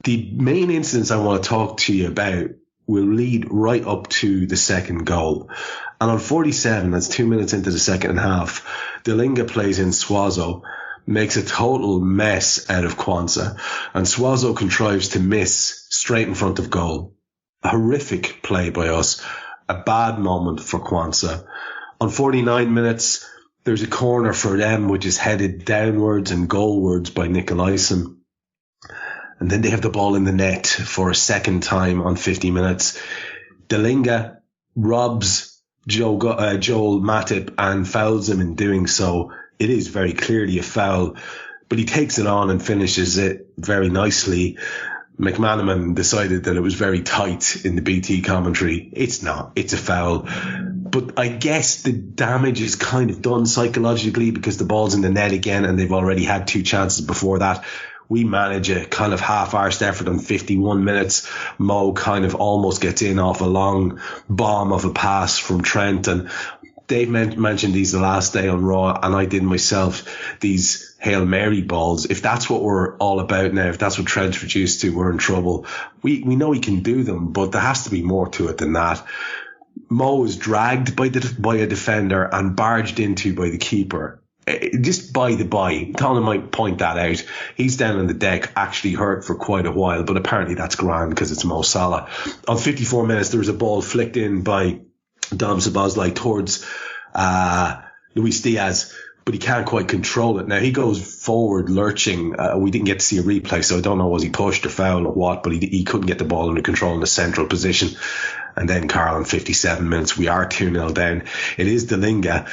Speaker 2: the main incidents I want to talk to you about will lead right up to the second goal. And on 47, that's 2 minutes into the second half, Delinga plays in Swazo, makes a total mess out of Quansah, and Swazo contrives to miss straight in front of goal. A horrific play by us, a bad moment for Quansah. On 49 minutes, there's a corner for them which is headed downwards and goalwards by Nicolaisen. And then they have the ball in the net for a second time on 50 minutes. Delinga robs Joel Matip and fouls him in doing so. It is very clearly a foul, but he takes it on and finishes it very nicely. McManaman decided that it was very tight in the BT commentary. It's not. It's a foul. But I guess the damage is kind of done psychologically because the ball's in the net again and they've already had 2 chances before that. We manage a kind of half-arsed effort on 51 minutes. Mo kind of almost gets in off a long bomb of a pass from Trent. And Dave mentioned these the last day on Raw, and I did myself, these Hail Mary balls. If that's what we're all about now, if that's what Trent's reduced to, we're in trouble. We know he can do them, but there has to be more to it than that. Mo is dragged by a defender and barged into by the keeper. Just by the by, Colin might point that out. He's down on the deck, actually hurt for quite a while, but apparently that's grand because it's Mo Salah. On 54 minutes, there was a ball flicked in by Dom Szoboszlai towards Luis Diaz, but he can't quite control it. Now, he goes forward lurching. We didn't get to see a replay, so I don't know was he pushed or foul or what, but he couldn't get the ball under control in the central position. And then Karl on 57 minutes, we are 2-0 down. It is Delinga.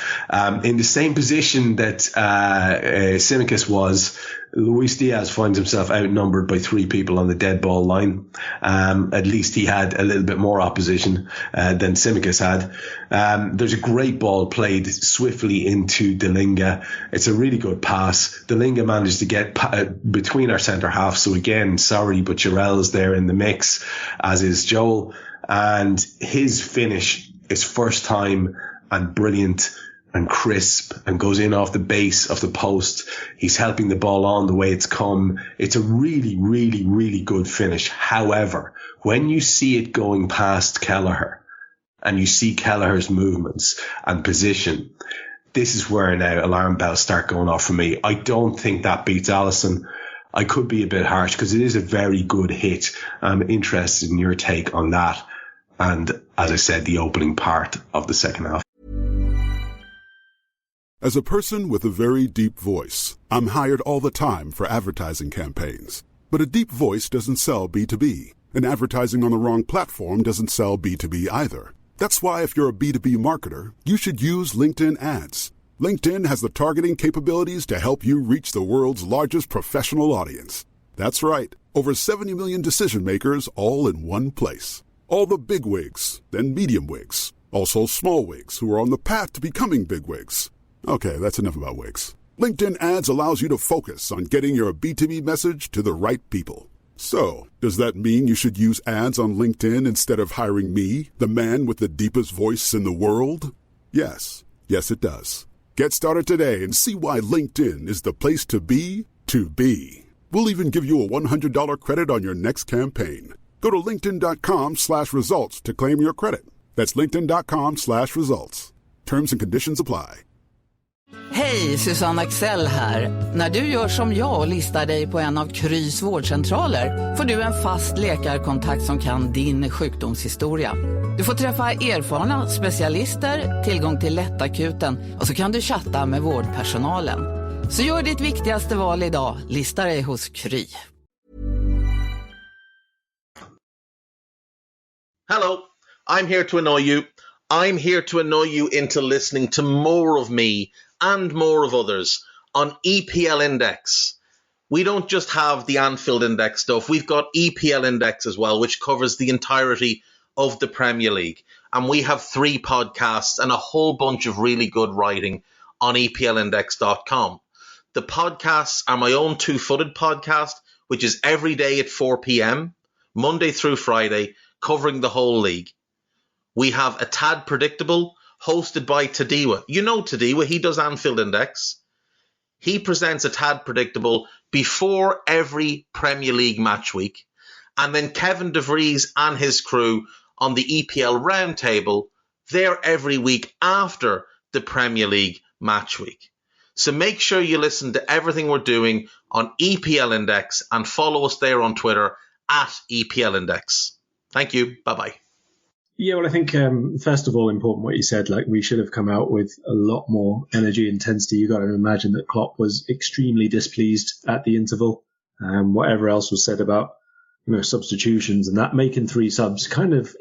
Speaker 2: In the same position that Tsimikas was, Luis Diaz finds himself outnumbered by 3 people on the dead ball line. At least he had a little bit more opposition than Tsimikas had. There's a great ball played swiftly into Delinga. It's a really good pass. Delinga managed to get between our centre half. So again, sorry, but Jarell's there in the mix, as is Joel. And his finish is first time and brilliant and crisp and goes in off the base of the post. He's helping the ball on the way it's come. It's a really, really, really good finish. However, when you see it going past Kelleher and you see Kelleher's movements and position, this is where now alarm bells start going off for me. I don't think that beats Alisson. I could be a bit harsh because it is a very good hit. I'm interested in your take on that. And as I said, the opening part of the second half.
Speaker 5: As a person with a very deep voice, I'm hired all the time for advertising campaigns. But a deep voice doesn't sell B2B. And advertising on the wrong platform doesn't sell B2B either. That's why if you're a B2B marketer, you should use LinkedIn ads. LinkedIn has the targeting capabilities to help you reach the world's largest professional audience. That's right. Over 70 million decision makers all in one place. All the big wigs, then medium wigs. Also small wigs who are on the path to becoming big wigs. Okay, that's enough about wigs. LinkedIn ads allows you to focus on getting your B2B message to the right people. So, does that mean you should use ads on LinkedIn instead of hiring me, the man with the deepest voice in the world? Yes. Yes, it does. Get started today and see why LinkedIn is the place to be to be. We'll even give you a $100 credit on your next campaign. Go to linkedin.com/results to claim your credit. That's linkedin.com/results. Terms and conditions apply.
Speaker 6: Hej, Susanne Axel här. När du gör som jag och listar dig på en av Krys vårdcentraler får du en fast läkarkontakt som kan din sjukdomshistoria. Du får träffa erfarna specialister, tillgång till lättakuten och så kan du chatta med vårdpersonalen. Så gör ditt viktigaste val idag, lista dig hos Kry.
Speaker 3: Hello, I'm here to annoy you. I'm here to annoy you into listening to more of me and more of others on EPL Index. We don't just have the Anfield Index stuff. We've got EPL Index as well, which covers the entirety of the Premier League. And we have 3 podcasts and a whole bunch of really good writing on EPLindex.com. The podcasts are my own two-footed podcast, which is every day at 4 p.m, Monday through Friday, covering the whole league. We have A Tad Predictable, hosted by Tadiwa. You know Tadiwa, he does Anfield Index. He presents A Tad Predictable before every Premier League match week. And then Kevin De Vries and his crew on the EPL Roundtable, they're every week after the Premier League match week. So make sure you listen to everything we're doing on EPL Index and follow us there on Twitter at EPL Index. Thank you. Bye-bye.
Speaker 4: Yeah, well, I think, first of all, important what you said, like we should have come out with a lot more energy intensity. You got to imagine that Klopp was extremely displeased at the interval. Whatever else was said about, substitutions and that, making 3 subs kind of,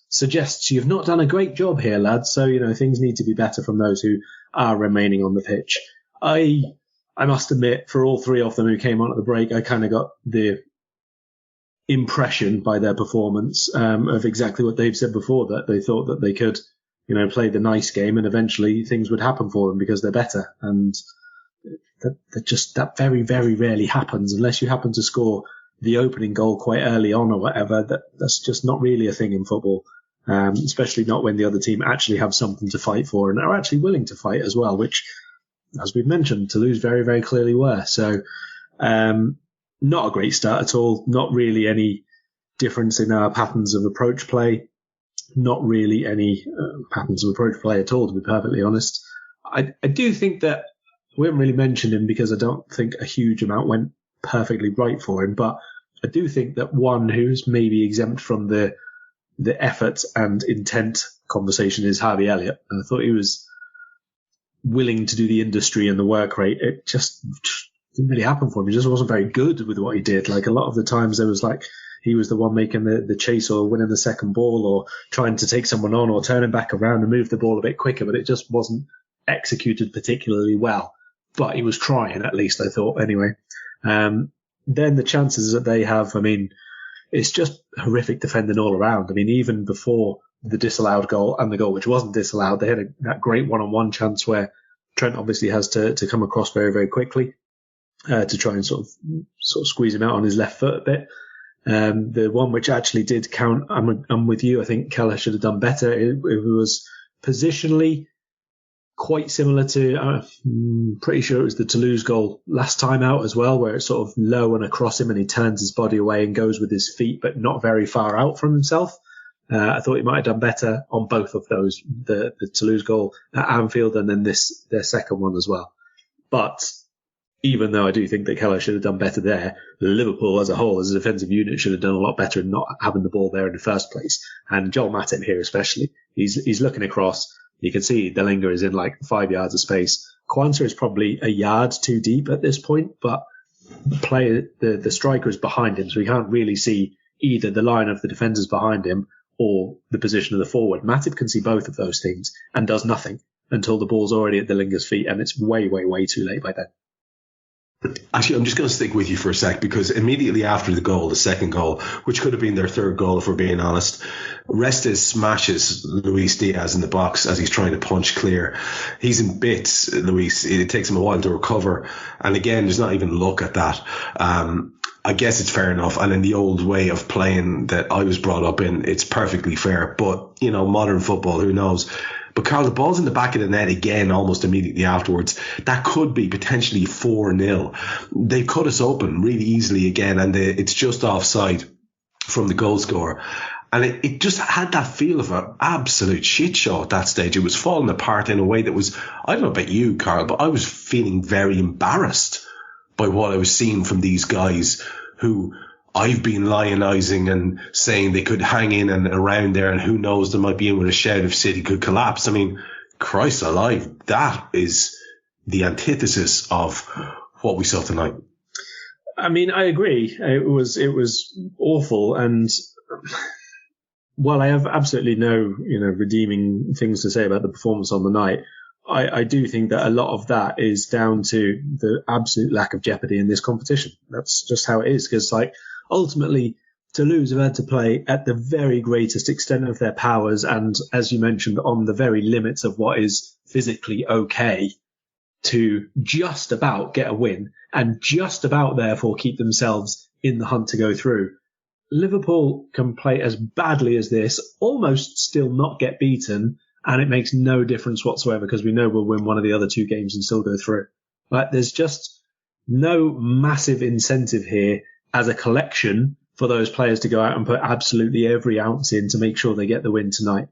Speaker 4: suggests you've not done a great job here, lads. So, things need to be better from those who are remaining on the pitch. I must admit, for all 3 of them who came on at the break, I kind of got the impression by their performance of exactly what they've said before, that they thought that they could, play the nice game and eventually things would happen for them because they're better. And that very, very rarely happens unless you happen to score the opening goal quite early on or whatever. That's just not really a thing in football, especially not when the other team actually have something to fight for and are actually willing to fight as well, which, as we've mentioned, Toulouse very, very clearly were. So, not a great start at all. Not really any difference in our patterns of approach play. Not really any patterns of approach play at all, to be perfectly honest. I do think that we haven't really mentioned him because I don't think a huge amount went perfectly right for him. But I do think that one who's maybe exempt from the effort and intent conversation is Harvey Elliott. And I thought he was willing to do the industry and the work rate. It just didn't really happen for him. He just wasn't very good with what he did. Like a lot of the times there was like he was the one making the chase or winning the second ball or trying to take someone on or turning back around and move the ball a bit quicker, but it just wasn't executed particularly well. But he was trying, at least, I thought, anyway. Then the chances that they have, it's just horrific defending all around. Even before the disallowed goal and the goal which wasn't disallowed, they had that great one-on-one chance where Trent obviously has to come across very, very quickly. To try and sort of squeeze him out on his left foot a bit. The one which actually did count, I'm with you. I think Kelleher should have done better. It was positionally quite similar to, I'm pretty sure it was the Toulouse goal last time out as well, where it's sort of low and across him and he turns his body away and goes with his feet, but not very far out from himself. I thought he might have done better on both of those, the Toulouse goal at Anfield and then their second one as well. But even though I do think that Kelleher should have done better there, Liverpool as a whole, as a defensive unit, should have done a lot better in not having the ball there in the first place. And Joel Matip here especially, he's looking across. You can see Kelleher is in like 5 yards of space. Quansah is probably a yard too deep at this point, but the striker is behind him, so he can't really see either the line of the defenders behind him or the position of the forward. Matip can see both of those things and does nothing until the ball's already at Kelleher's feet, and it's way, way, way too late by then.
Speaker 2: Actually, I'm just going to stick with you for a sec, because immediately after the goal, the second goal, which could have been their third goal if we're being honest, Restes smashes Luis Diaz in the box as he's trying to punch clear. He's in bits, Luis. It takes him a while to recover. And again, there's not even a look at that. I guess it's fair enough. And in the old way of playing that I was brought up in, it's perfectly fair. But, you know, modern football, who knows? But Karl, the ball's in the back of the net again almost immediately afterwards. That could be potentially 4-0. They cut us open really easily again, and it's just offside from the goal scorer. And it just had that feel of an absolute shit show at that stage. It was falling apart in a way that was, I don't know about you, Karl, but I was feeling very embarrassed by what I was seeing from these guys who I've been lionising and saying they could hang in and around there, and who knows, they might be in with a shout if City could collapse. I mean, Christ alive, that is the antithesis of what we saw tonight.
Speaker 4: I mean, I agree. It was awful, and while I have absolutely no, redeeming things to say about the performance on the night, I do think that a lot of that is down to the absolute lack of jeopardy in this competition. That's just how it is, because ultimately, Toulouse have had to play at the very greatest extent of their powers, and as you mentioned, on the very limits of what is physically okay, to just about get a win and just about therefore keep themselves in the hunt to go through. Liverpool can play as badly as this, almost still not get beaten, and it makes no difference whatsoever, because we know we'll win one of the other two games and still go through. Like, there's just no massive incentive here as a collection for those players to go out and put absolutely every ounce in to make sure they get the win tonight.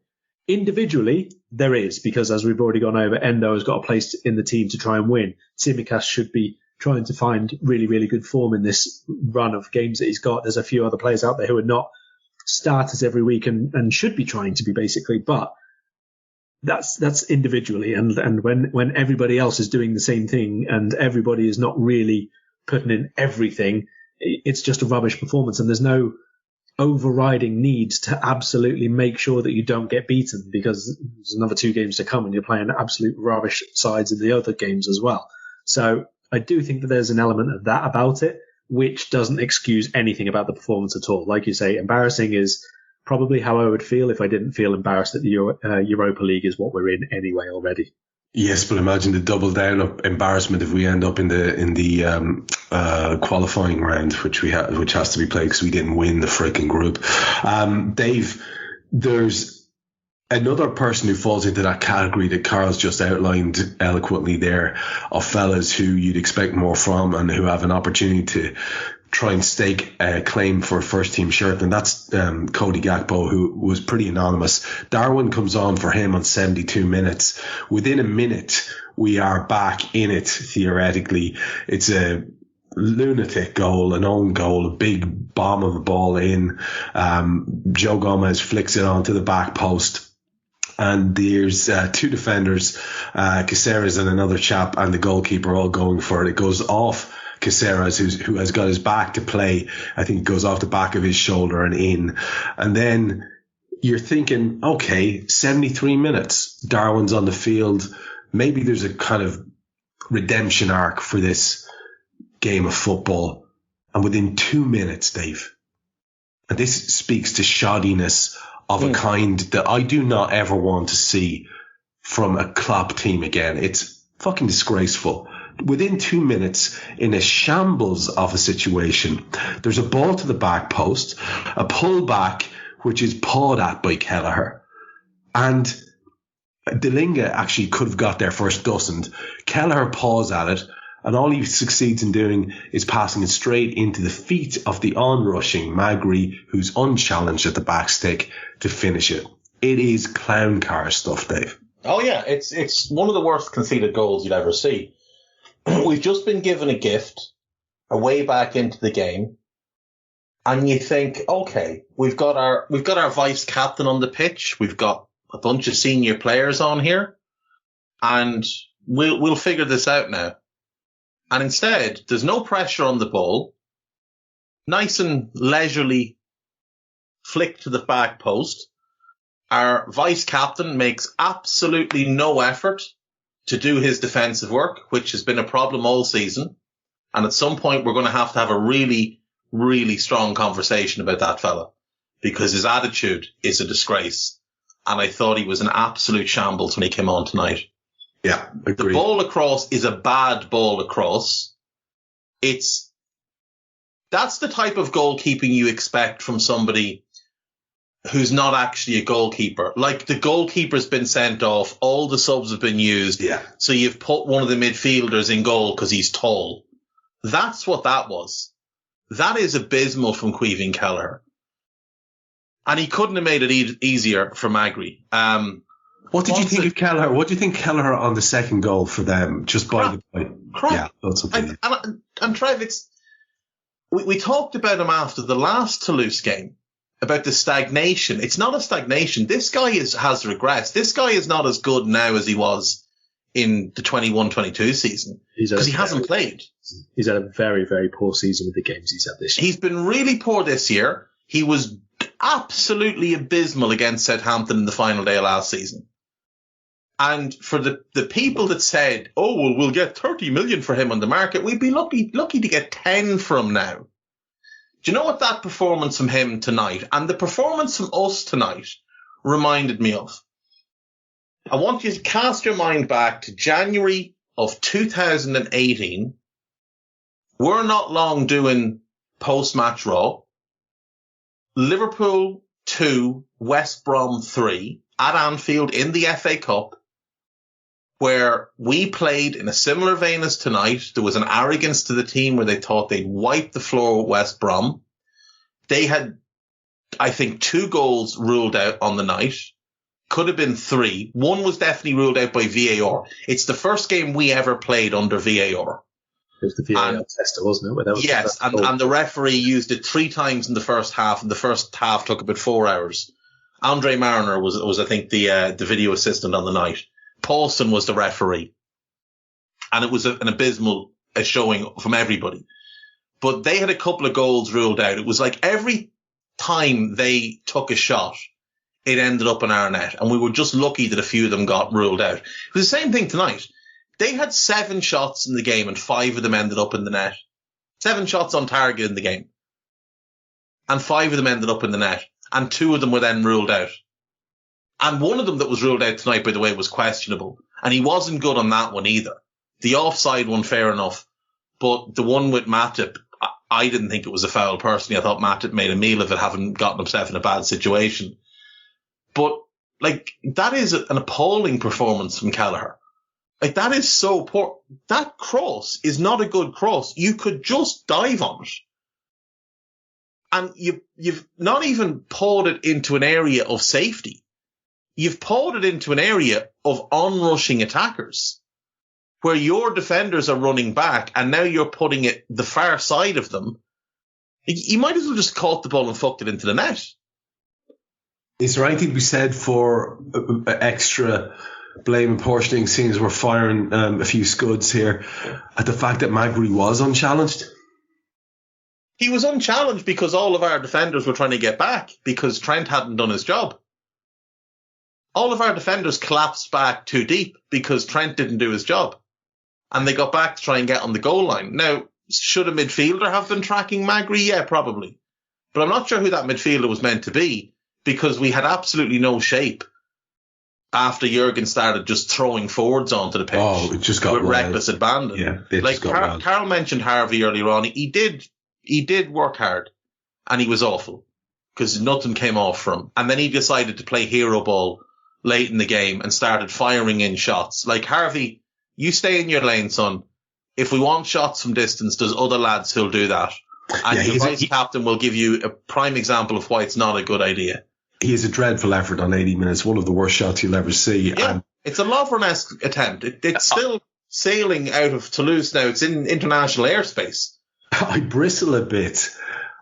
Speaker 4: Individually, there is, because as we've already gone over, Endo has got a place in the team to try and win. Tsimikas should be trying to find really, really good form in this run of games that he's got. There's a few other players out there who are not starters every week and should be trying to be, basically, but that's individually. And when everybody else is doing the same thing and everybody is not really putting in everything, it's just a rubbish performance, and there's no overriding need to absolutely make sure that you don't get beaten, because there's another 2 games to come and you're playing absolute rubbish sides in the other games as well. So I do think that there's an element of that about it, which doesn't excuse anything about the performance at all. Like you say, embarrassing is probably how I would feel if I didn't feel embarrassed that the Europa League is what we're in anyway already.
Speaker 2: Yes, but imagine the double down of embarrassment if we end up in the qualifying round, which has to be played because we didn't win the freaking group. Dave, there's another person who falls into that category that Karl's just outlined eloquently there, of fellas who you'd expect more from and who have an opportunity to try and stake a claim for a first team shirt, and that's Cody Gakpo, who was pretty anonymous. Darwin comes on for him on 72 minutes. Within a minute, we are back in it, theoretically. It's a lunatic goal, an own goal, a big bomb of a ball in. Joe Gomez flicks it onto the back post. And there's 2 defenders, Caceres and another chap, and the goalkeeper all going for it. It goes off Caceres, who has got his back to play. I think it goes off the back of his shoulder and in. And then you're thinking, okay, 73 minutes, Darwin's on the field. Maybe there's a kind of redemption arc for this game of football. And within 2 minutes, Dave, and this speaks to shoddiness of a kind that I do not ever want to see from a Klopp team again. It's fucking disgraceful. Within 2 minutes, in a shambles of a situation, there's a ball to the back post, a pull back, which is pawed at by Kelleher. And Delinga actually could have got there first, doesn't. Kelleher paws at it, and all he succeeds in doing is passing it straight into the feet of the onrushing Magri, who's unchallenged at the back stick, to finish it. It is clown car stuff, Dave.
Speaker 3: Oh yeah, it's one of the worst conceded goals you'd ever see. We've just been given a gift, a way back into the game, and you think, okay, we've got our vice captain on the pitch, we've got a bunch of senior players on here, and we'll figure this out now. And instead, there's no pressure on the ball, nice and leisurely flick to the back post. Our vice captain makes absolutely no effort to do his defensive work, which has been a problem all season. And at some point, we're going to have a really, really strong conversation about that fella, because his attitude is a disgrace. And I thought he was an absolute shambles when he came on tonight.
Speaker 2: Yeah, agreed.
Speaker 3: The ball across is a bad ball across. That's the type of goalkeeping you expect from somebody who's not actually a goalkeeper. Like, the goalkeeper's been sent off, all the subs have been used.
Speaker 2: Yeah.
Speaker 3: So you've put one of the midfielders in goal because he's tall. That's what that was. That is abysmal from Caoimhín Kelleher. And he couldn't have made it easier for Magri.
Speaker 2: What did you think of Kelleher? What do you think Kelleher on the second goal for them? Just by the way.
Speaker 3: Crap.
Speaker 2: Yeah, that's something.
Speaker 3: And Trev, we talked about him after the last Toulouse game, about the stagnation. It's not a stagnation. This guy has regressed. This guy is not as good now as he was in the 21-22 season, because he hasn't played.
Speaker 4: He's had a very, very poor season with the games he's had this year.
Speaker 3: He's been really poor this year. He was absolutely abysmal against Southampton in the final day of last season. And for the people that said, oh, well, we'll get 30 million for him on the market, we'd be lucky to get 10 from now. Do you know what that performance from him tonight and the performance from us tonight reminded me of? I want you to cast your mind back to January of 2018. We're not long doing post-match Raw. Liverpool 2, West Brom 3 at Anfield in the FA Cup, where we played in a similar vein as tonight. There was an arrogance to the team where they thought they'd wipe the floor with West Brom. They had, I think, 2 goals ruled out on the night. Could have been 3. One was definitely ruled out by VAR. It's the first game we ever played under VAR.
Speaker 4: It was the VAR tester, wasn't it?
Speaker 3: Yes, and the referee used it 3 times in the first half, and the first half took about 4 hours. Andre Mariner was I think, the video assistant on the night. Paulson was the referee. And it was an abysmal showing from everybody. But they had a couple of goals ruled out. It was like every time they took a shot, it ended up in our net. And we were just lucky that a few of them got ruled out. It was the same thing tonight. They had 7 shots in the game and 5 of them ended up in the net. 7 shots on target in the game. And 5 of them ended up in the net. And 2 of them were then ruled out. And one of them that was ruled out tonight, by the way, was questionable. And he wasn't good on that one either. The offside one, fair enough. But the one with Matip, I didn't think it was a foul personally. I thought Matip made a meal of it, having gotten himself in a bad situation. But, like, that is an appalling performance from Kelleher. Like, that is so poor. That cross is not a good cross. You could just dive on it. And you've not even poured it into an area of safety. You've poured it into an area of onrushing attackers where your defenders are running back and now you're putting it the far side of them. You might as well just caught the ball and fucked it into the net.
Speaker 2: Is there anything to be said for extra blame and portioning, seeing as we're firing a few scuds here, at the fact that Magri was unchallenged?
Speaker 3: He was unchallenged because all of our defenders were trying to get back because Trent hadn't done his job. All of our defenders collapsed back too deep because Trent didn't do his job. And they got back to try and get on the goal line. Now, should a midfielder have been tracking Magri? Yeah, probably. But I'm not sure who that midfielder was meant to be because we had absolutely no shape after Jurgen started just throwing forwards onto the pitch.
Speaker 2: Oh, it just got
Speaker 3: with
Speaker 2: wild.
Speaker 3: Reckless abandon.
Speaker 2: Yeah,
Speaker 3: like Karl mentioned Harvey earlier on. He did work hard and he was awful because nothing came off from him. And then he decided to play hero ball late in the game and started firing in shots. Like, Harvey, you stay in your lane, son. If we want shots from distance, there's other lads who'll do that. And your vice captain will give you a prime example of why it's not a good idea.
Speaker 2: He has a dreadful effort on 80 minutes, one of the worst shots you'll ever see.
Speaker 3: Yeah,
Speaker 2: and
Speaker 3: it's a Lovren-esque attempt. It's still sailing out of Toulouse now. It's in international airspace.
Speaker 2: I bristle a bit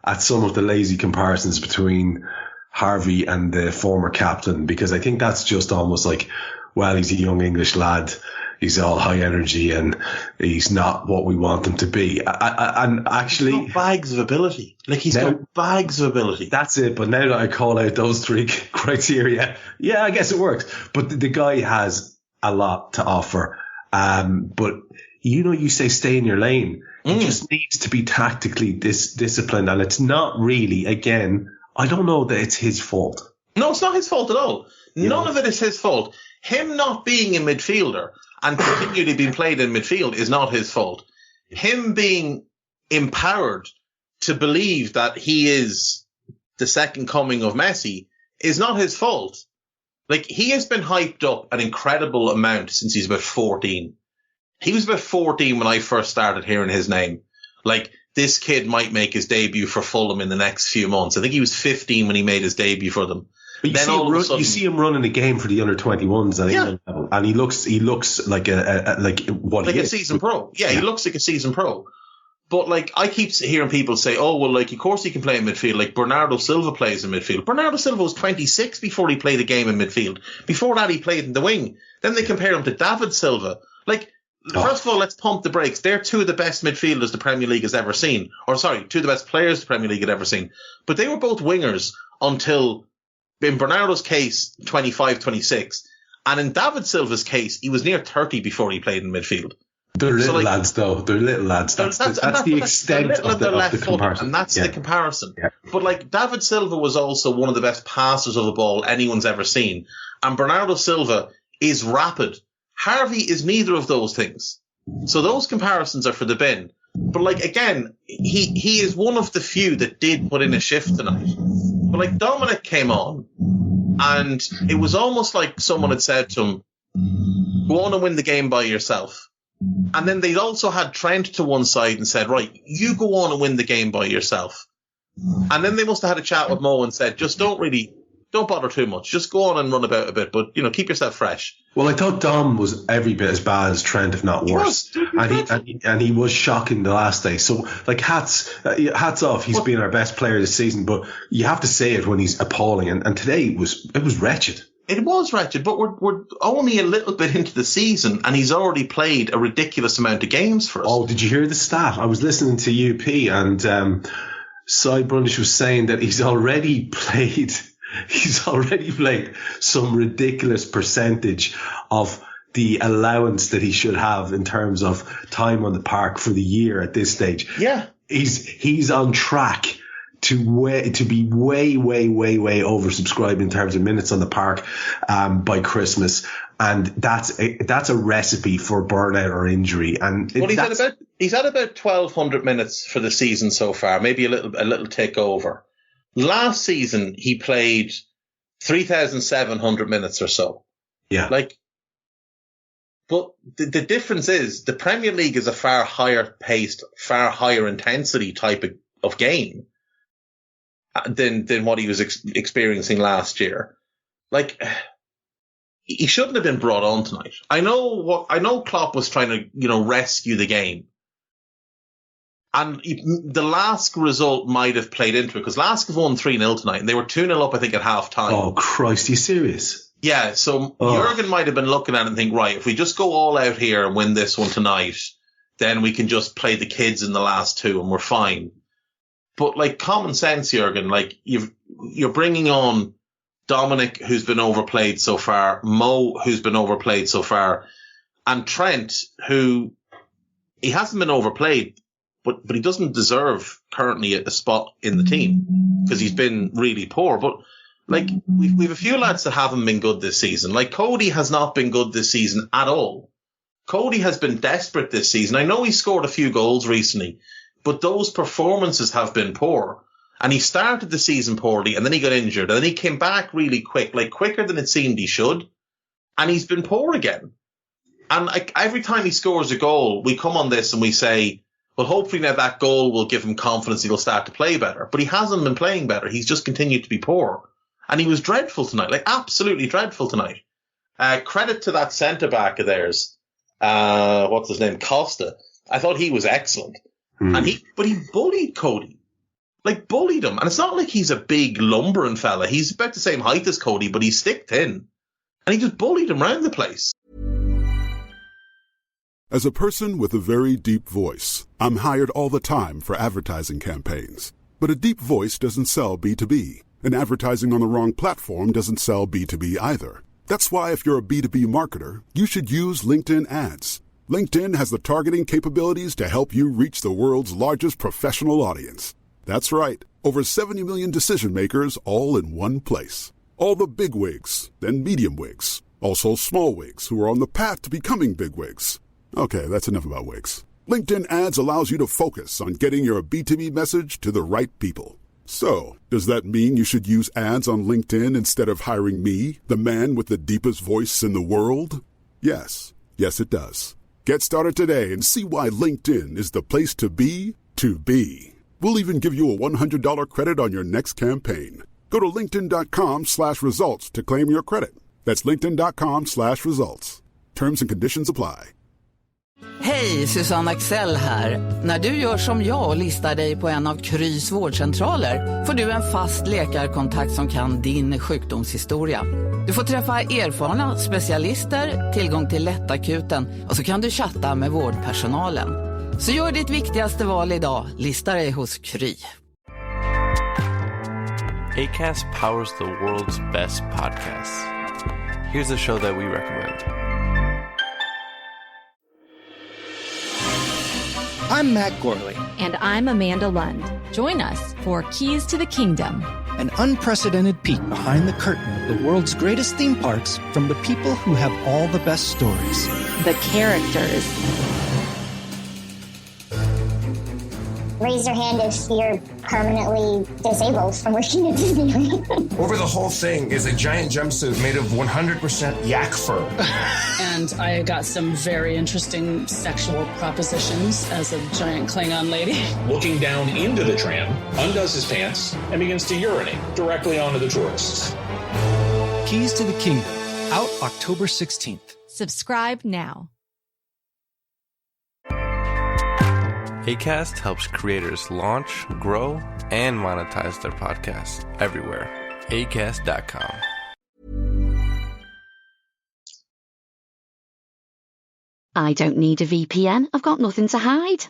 Speaker 2: at some of the lazy comparisons between Harvey and the former captain, because I think that's just almost like, well, he's a young English lad. He's all high energy and he's not what we want him to be. And actually,
Speaker 3: he's got bags of ability. Like, he's got bags of ability.
Speaker 2: That's it. But now that I call out those 3 criteria, yeah, I guess it works. But the guy has a lot to offer. But you say stay in your lane. He just needs to be tactically disciplined, and it's not really, again, I don't know that it's his fault.
Speaker 3: No, it's not his fault at all. None of it is his fault. Him not being a midfielder and continually being played in midfield is not his fault. Him being empowered to believe that he is the second coming of Messi is not his fault. Like, he has been hyped up an incredible amount since he's about 14. He was about 14 when I first started hearing his name. Like, this kid might make his debut for Fulham in the next few months. I think he was 15 when he made his debut for them.
Speaker 2: But you see him running a game for the under 21s at England level, and he looks like a
Speaker 3: seasoned pro. Yeah, he looks like a seasoned pro. But like, I keep hearing people say, "Oh, well, like, of course he can play in midfield." Like, Bernardo Silva plays in midfield. Bernardo Silva was 26 before he played a game in midfield. Before that, he played in the wing. Then they compare him to David Silva. Like, first of all, let's pump the brakes. They're two of the best midfielders the Premier League has ever seen. Or sorry, two of the best players the Premier League had ever seen. But they were both wingers until, in Bernardo's case, 25, 26. And in David Silva's case, he was near 30 before he played in midfield.
Speaker 2: They're little lads, though. They're little lads. That's the extent of the comparison.
Speaker 3: And that's the comparison. Yeah. But like, David Silva was also one of the best passers of the ball anyone's ever seen. And Bernardo Silva is rapid. Harvey is neither of those things. So those comparisons are for the bin. But like, again, he is one of the few that did put in a shift tonight. But like, Dominic came on, and it was almost like someone had said to him, "Go on and win the game by yourself." And then they'd also had Trent to one side and said, "Right, you go on and win the game by yourself." And then they must have had a chat with Mo and said, "Just don't bother too much. Just go on and run about a bit, but, you know, keep yourself fresh."
Speaker 2: Well, I thought Dom was every bit as bad as Trent, if not worse. And he was shocking the last day. So, like, hats off. He's been our best player this season, but you have to say it when he's appalling. And today it was wretched.
Speaker 3: It was wretched, but we're only a little bit into the season, and he's already played a ridiculous amount of games for us.
Speaker 2: Oh, did you hear the stat? I was listening to UP, and Cy Brundish was saying that he's already played some ridiculous percentage of the allowance that he should have in terms of time on the park for the year at this stage.
Speaker 3: Yeah.
Speaker 2: He's on track to be way oversubscribed in terms of minutes on the park by Christmas, and that's a recipe for burnout or injury. And
Speaker 3: he's had about 1,200 minutes for the season so far, maybe a little tick over. Last season he played 3,700 minutes or so.
Speaker 2: Yeah,
Speaker 3: but the difference is the Premier League is a far higher paced, far higher intensity type of game than what he was experiencing last year. Like, he shouldn't have been brought on tonight. I know Klopp was trying to, you know, rescue the game. And the Lask result might have played into it, because Lask have won 3-0 tonight, and they were 2-0 up, I think, at half time.
Speaker 2: Oh, Christ, are you serious?
Speaker 3: Yeah, so Jurgen might have been looking at it and think, right, if we just go all out here and win this one tonight, then we can just play the kids in the last two and we're fine. But like, common sense, Jurgen, like, you're bringing on Dominic, who's been overplayed so far, Mo, who's been overplayed so far, and Trent, who he hasn't been overplayed, but he doesn't deserve currently a spot in the team because he's been really poor. But like, we've a few lads that haven't been good this season. Like, Cody has not been good this season at all. Cody has been desperate this season. I know he scored a few goals recently, but those performances have been poor. And he started the season poorly, and then he got injured, and then he came back really quick, like quicker than it seemed he should. And he's been poor again. And like, every time he scores a goal, we come on this and we say, well, hopefully now that goal will give him confidence, he'll start to play better. But he hasn't been playing better. He's just continued to be poor. And he was dreadful tonight, like absolutely dreadful tonight. Credit to that centre-back of theirs. What's his name? Costa. I thought he was excellent. But he bullied Cody. Like, bullied him. And it's not like he's a big lumbering fella. He's about the same height as Cody, but he's stick thin. And he just bullied him around the place.
Speaker 5: As a person with a very deep voice, I'm hired all the time for advertising campaigns. But a deep voice doesn't sell B2B. And advertising on the wrong platform doesn't sell B2B either. That's why if you're a B2B marketer, you should use LinkedIn ads. LinkedIn has the targeting capabilities to help you reach the world's largest professional audience. That's right. Over 70 million decision makers all in one place. All the big wigs, then medium wigs. Also small wigs who are on the path to becoming big wigs. Okay, that's enough about wigs. LinkedIn Ads allows you to focus on getting your B2B message to the right people. So, does that mean you should use ads on LinkedIn instead of hiring me, the man with the deepest voice in the world? Yes. Yes, it does. Get started today and see why LinkedIn is the place to be to be. We'll even give you a $100 credit on your next campaign. Go to linkedin.com/results to claim your credit. That's linkedin.com/results. Terms and conditions apply.
Speaker 6: Hej, Susanne Axel här. När du gör som jag och listar dig på en av Krys vårdcentraler får du en fast läkarkontakt som kan din sjukdomshistoria. Du får träffa erfarna specialister, tillgång till lättakuten och så kan du chatta med vårdpersonalen. Så gör ditt viktigaste val idag, lista dig hos Kry.
Speaker 7: Acast powers the world's best podcasts. Here's a show that we recommend.
Speaker 8: I'm Matt Gorley.
Speaker 9: And I'm Amanda Lund. Join us for Keys to the Kingdom,
Speaker 8: An unprecedented peek behind the curtain of the world's greatest theme parks from the people who have all the best stories.
Speaker 9: the characters.
Speaker 10: Raise your hand if you're permanently disabled from working at Disneyland.
Speaker 11: Over the whole thing is a giant jumpsuit made of 100% yak fur.
Speaker 12: And I got some very interesting sexual propositions as a giant Klingon lady.
Speaker 13: Looking down into the tram, undoes his pants, and begins to urinate directly onto the tourists.
Speaker 8: Keys to the Kingdom, out October 16th.
Speaker 9: Subscribe now.
Speaker 7: Acast helps creators launch, grow, and monetize their podcasts everywhere. Acast.com.
Speaker 14: I don't need a VPN. I've got nothing to hide.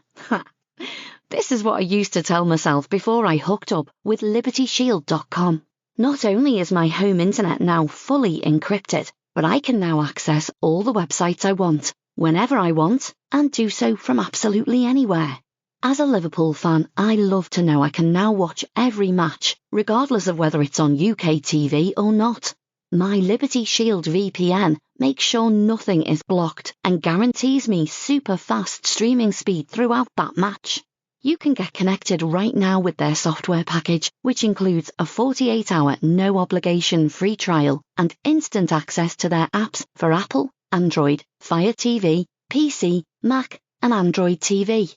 Speaker 14: This is what I used to tell myself before I hooked up with LibertyShield.com. Not only is my home internet now fully encrypted, but I can now access all the websites I want, whenever I want, and do so from absolutely anywhere. As a Liverpool fan, I love to know I can now watch every match, regardless of whether it's on UK TV or not. My Liberty Shield VPN makes sure nothing is blocked and guarantees me super fast streaming speed throughout that match. You can get connected right now with their software package, which includes a 48-hour no-obligation free trial and instant access to their apps for Apple, Android, Fire TV, PC, Mac and Android TV.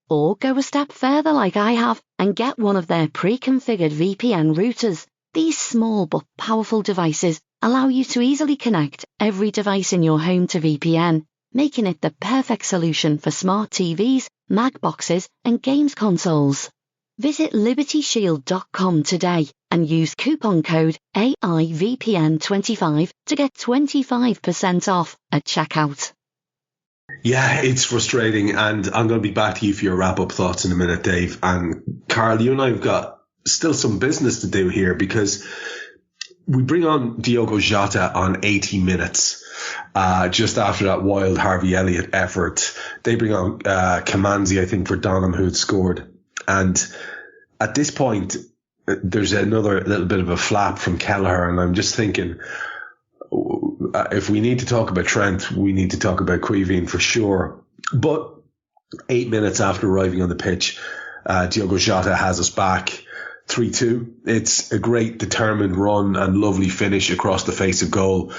Speaker 14: Or go a step further like I have and get one of their pre-configured VPN routers. These small but powerful devices allow you to easily connect every device in your home to VPN, making it the perfect solution for smart TVs, Mac boxes and games consoles. Visit LibertyShield.com today and use coupon code AIVPN25 to get 25% off at checkout.
Speaker 2: Yeah, it's frustrating, and I'm going to be back to you for your wrap-up thoughts in a minute, Dave. And Karl, you and I have got still some business to do here, because we bring on Diogo Jota on 80 minutes, just after that wild Harvey Elliott effort. They bring on Kamanzi, I think, for Donham, who had scored. And at this point, there's another little bit of a flap from Kelleher, and I'm just thinking, if we need to talk about Trent, we need to talk about Quivine for sure. But 8 minutes after arriving on the pitch, Diogo Jota has us back 3-2. It's a great determined run and lovely finish across the face of goal.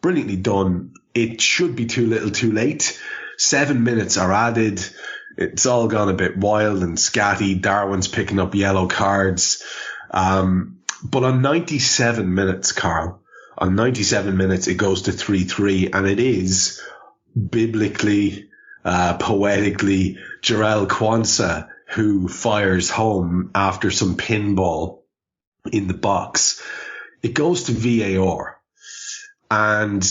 Speaker 2: Brilliantly done. It should be too little too late. 7 minutes are added. It's all gone a bit wild and scatty. Darwin's picking up yellow cards. But on 97 minutes, Karl, on 97 minutes, it goes to 3-3, and it is biblically, poetically, Jarell Quansah who fires home after some pinball in the box. It goes to VAR, and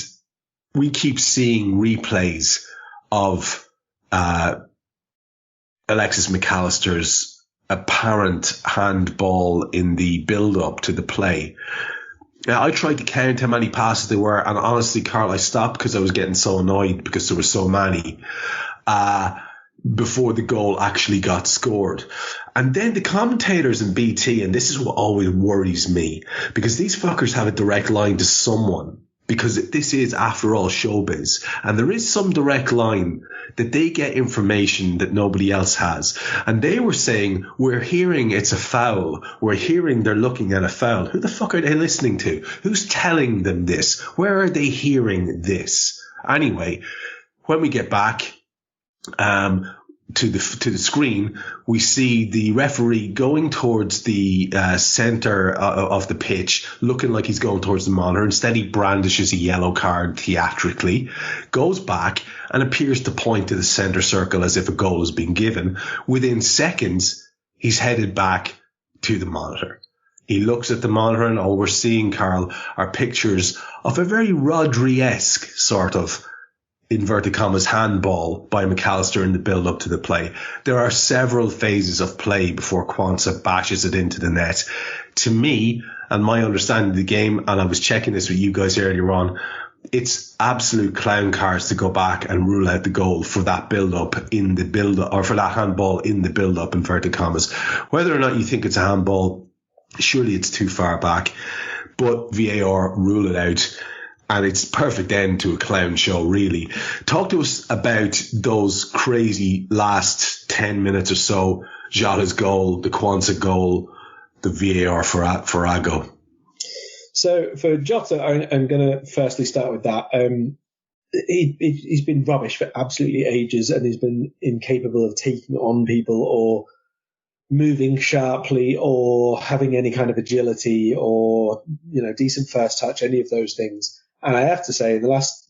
Speaker 2: we keep seeing replays of Alexis McAllister's apparent handball in the build-up to the play. I tried to count how many passes there were, and honestly, Karl, I stopped because I was getting so annoyed because there were so many before the goal actually got scored. And then the commentators in BT, and this is what always worries me, because these fuckers have a direct line to someone, because this is, after all, showbiz. And there is some direct line that they get information that nobody else has. And they were saying, we're hearing it's a foul. We're hearing they're looking at a foul. Who the fuck are they listening to? Who's telling them this? Where are they hearing this? Anyway, when we get back to the screen, we see the referee going towards the centre of the pitch, looking like he's going towards the monitor. Instead, he brandishes a yellow card theatrically, goes back and appears to point to the centre circle as if a goal has been given. Within seconds, he's headed back to the monitor. He looks at the monitor, and all we're seeing, Karl, are pictures of a very Rodri-esque sort of, inverted commas, handball by McAllister in the build-up to the play. There are several phases of play before Quansah bashes it into the net. To me, and my understanding of the game, and I was checking this with you guys earlier on, it's absolute clown cars to go back and rule out the goal for that build-up in the build-up, or for that handball in the build-up, inverted commas. Whether or not you think it's a handball, surely it's too far back, but VAR rule it out. And it's perfect end to a clown show, really. Talk to us about those crazy last 10 minutes or so. Jota's goal, the Quansah goal, the VAR for Ago.
Speaker 4: So for Jota, I'm going to firstly start with that. He's been rubbish for absolutely ages, and he's been incapable of taking on people or moving sharply or having any kind of agility or, decent first touch, any of those things. And I have to say, in the last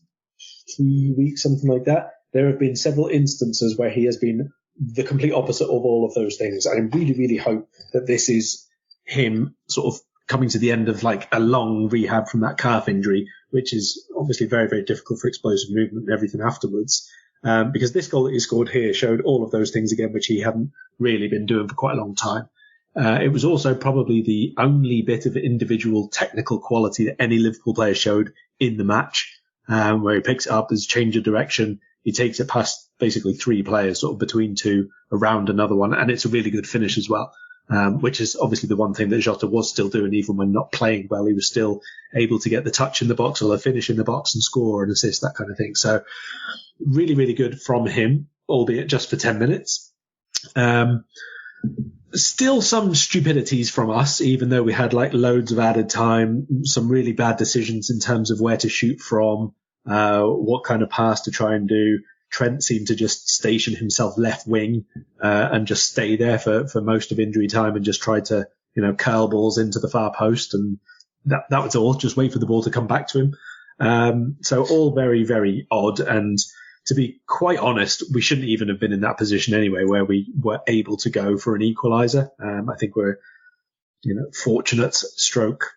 Speaker 4: 3 weeks, something like that, there have been several instances where he has been the complete opposite of all of those things. I really, really hope that this is him sort of coming to the end of like a long rehab from that calf injury, which is obviously very, very difficult for explosive movement and everything afterwards. Because this goal that he scored here showed all of those things again, which he hadn't really been doing for quite a long time. It was also probably the only bit of individual technical quality that any Liverpool player showed in the match, where he picks it up, his change of direction. He takes it past basically three players, sort of between two, around another one. And it's a really good finish as well, which is obviously the one thing that Jota was still doing, even when not playing well. He was still able to get the touch in the box or the finish in the box and score and assist, that kind of thing. So really, really good from him, albeit just for 10 minutes. Still some stupidities from us, even though we had like loads of added time, some really bad decisions in terms of where to shoot from, what kind of pass to try and do. Trent seemed to just station himself left wing, and just stay there for most of injury time and just try to, curl balls into the far post. And that was all, just wait for the ball to come back to him. So all very, very odd. And to be quite honest, we shouldn't even have been in that position anyway, where we were able to go for an equaliser. I think we're, fortunate stroke,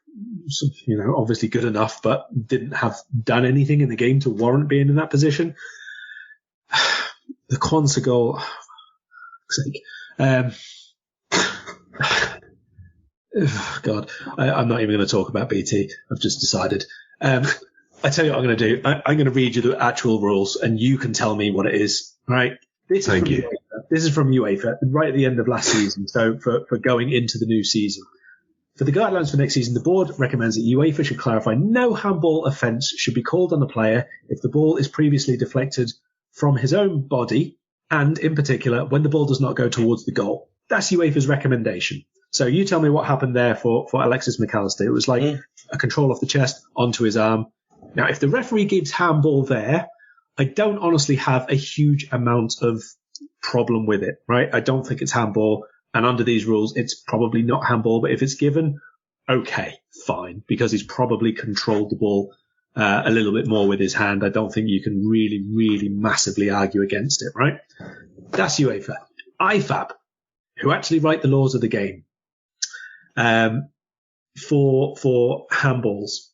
Speaker 4: obviously good enough, but didn't have done anything in the game to warrant being in that position. The Quansah goal, for fuck's sake. God, I'm not even going to talk about BT. I've just decided. I tell you what I'm going to do. I'm going to read you the actual rules, and you can tell me what it is. Right? Thank you. This is from UEFA, right at the end of last season. So for going into the new season, for the guidelines for next season, the board recommends that UEFA should clarify no handball offence should be called on the player if the ball is previously deflected from his own body, and in particular when the ball does not go towards the goal. That's UEFA's recommendation. So you tell me what happened there for Alexis McAllister. It was like a control off the chest onto his arm. Now, if the referee gives handball there, I don't honestly have a huge amount of problem with it, right? I don't think it's handball. And under these rules, it's probably not handball. But if it's given, okay, fine, because he's probably controlled the ball a little bit more with his hand. I don't think you can really, really massively argue against it, right? That's UEFA. IFAB, who actually write the laws of the game, for handballs,